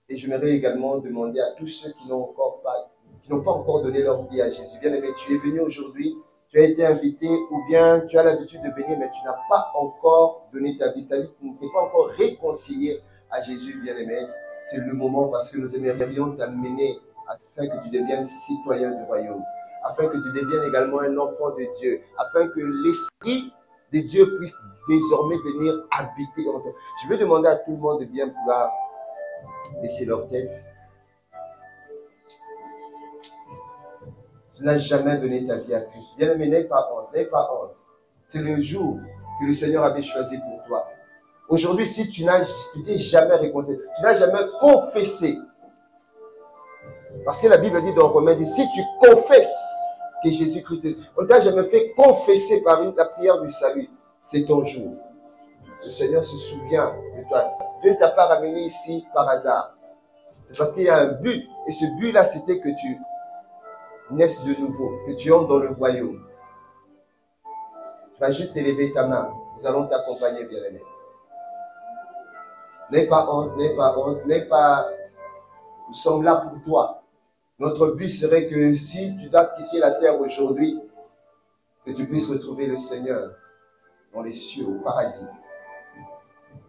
Et je voudrais également demander à tous ceux qui n'ont pas encore donné leur vie à Jésus. Bien aimé, tu es venu aujourd'hui, tu as été invité, ou bien tu as l'habitude de venir, mais tu n'as pas encore donné ta vie. C'est-à-dire que tu ne t'es pas encore réconcilié à Jésus, bien aimé. C'est le moment parce que nous aimerions t'amener afin que tu deviennes citoyen du royaume, afin que tu deviennes également un enfant de Dieu, afin que l'Esprit de Dieu puisse désormais venir habiter en toi. Je vais demander à tout le monde de bien pouvoir baisser leur tête. Tu n'as jamais donné ta vie à Christ. Bien aimé, n'aie pas honte, n'aie pas honte. C'est le jour que le Seigneur avait choisi pour toi. Aujourd'hui, si tu t'es jamais réconcilié, tu n'as jamais confessé. Parce que la Bible dit dans Romains, si tu confesses que Jésus-Christ est, on ne t'a jamais fait confesser par la prière du salut, c'est ton jour. Le Seigneur se souvient de toi. Dieu ne t'a pas ramené ici par hasard. C'est parce qu'il y a un but. Et ce but-là, c'était que tu naisses de nouveau, que tu entres dans le royaume. vas juste élever ta main. Nous allons t'accompagner, bien-aimé. N'aie pas honte, n'aie pas honte, n'aie pas... Nous sommes là pour toi. Notre but serait que si tu dois quitter la terre aujourd'hui, que tu puisses retrouver le Seigneur dans les cieux, au paradis.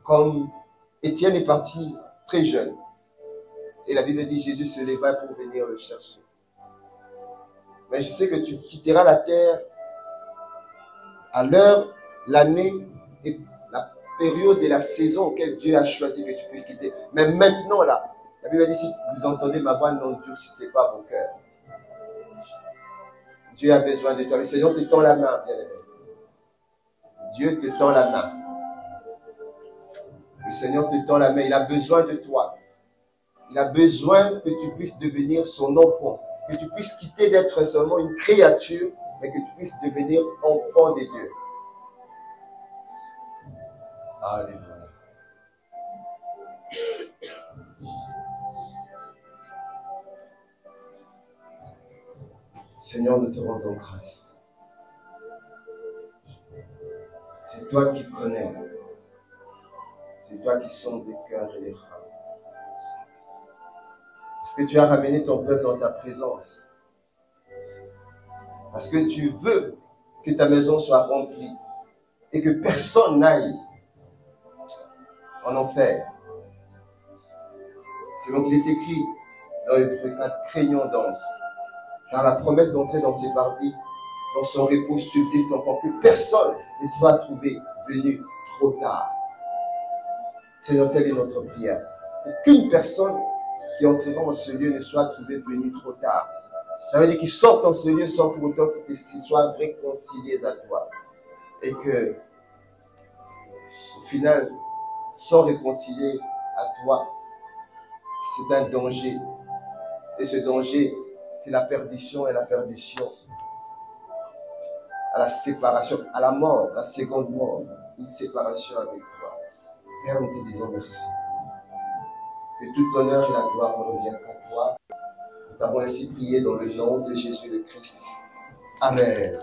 Comme Étienne est parti très jeune. Et la Bible dit Jésus se leva pour venir le chercher. Mais je sais que tu quitteras la terre à l'heure, l'année et la période et la saison auquel Dieu a choisi que tu puisses quitter. Mais maintenant là, la Bible dit si vous entendez ma voix, n'endurcissez pas vos cœurs. Dieu a besoin de toi. Le Seigneur te tend la main, bien-aimé. Dieu te tend la main. Le Seigneur te tend la main. Il a besoin de toi. Il a besoin que tu puisses devenir son enfant. Que tu puisses quitter d'être seulement une créature, mais que tu puisses devenir enfant de Dieu. Alléluia. Seigneur, nous te rendons grâce. C'est toi qui connais. C'est toi qui sondes les cœurs et les reins. Parce que tu as ramené ton peuple dans ta présence. Parce que tu veux que ta maison soit remplie et que personne n'aille en enfer. C'est donc il est écrit dans Hébreux 4, craignons d'ange. Car la promesse d'entrer dans ses parvis, dans son repos subsiste encore, que personne ne soit trouvé venu trop tard. Seigneur, telle est notre prière. Aucune personne qui entrera en ce lieu ne soit trouvée venue trop tard. Ça veut dire qu'ils sortent en ce lieu sans pour autant qu'ils soient réconciliés à toi. Et que, au final, sans réconcilier à toi, c'est un danger. Et ce danger, c'est la perdition et la perdition à la séparation, à la mort, la seconde mort, une séparation avec toi. Père, nous te disons merci. Que toute l'honneur et la gloire ne reviennent qu'à toi. Nous t'avons ainsi prié dans le nom de Jésus le Christ. Amen.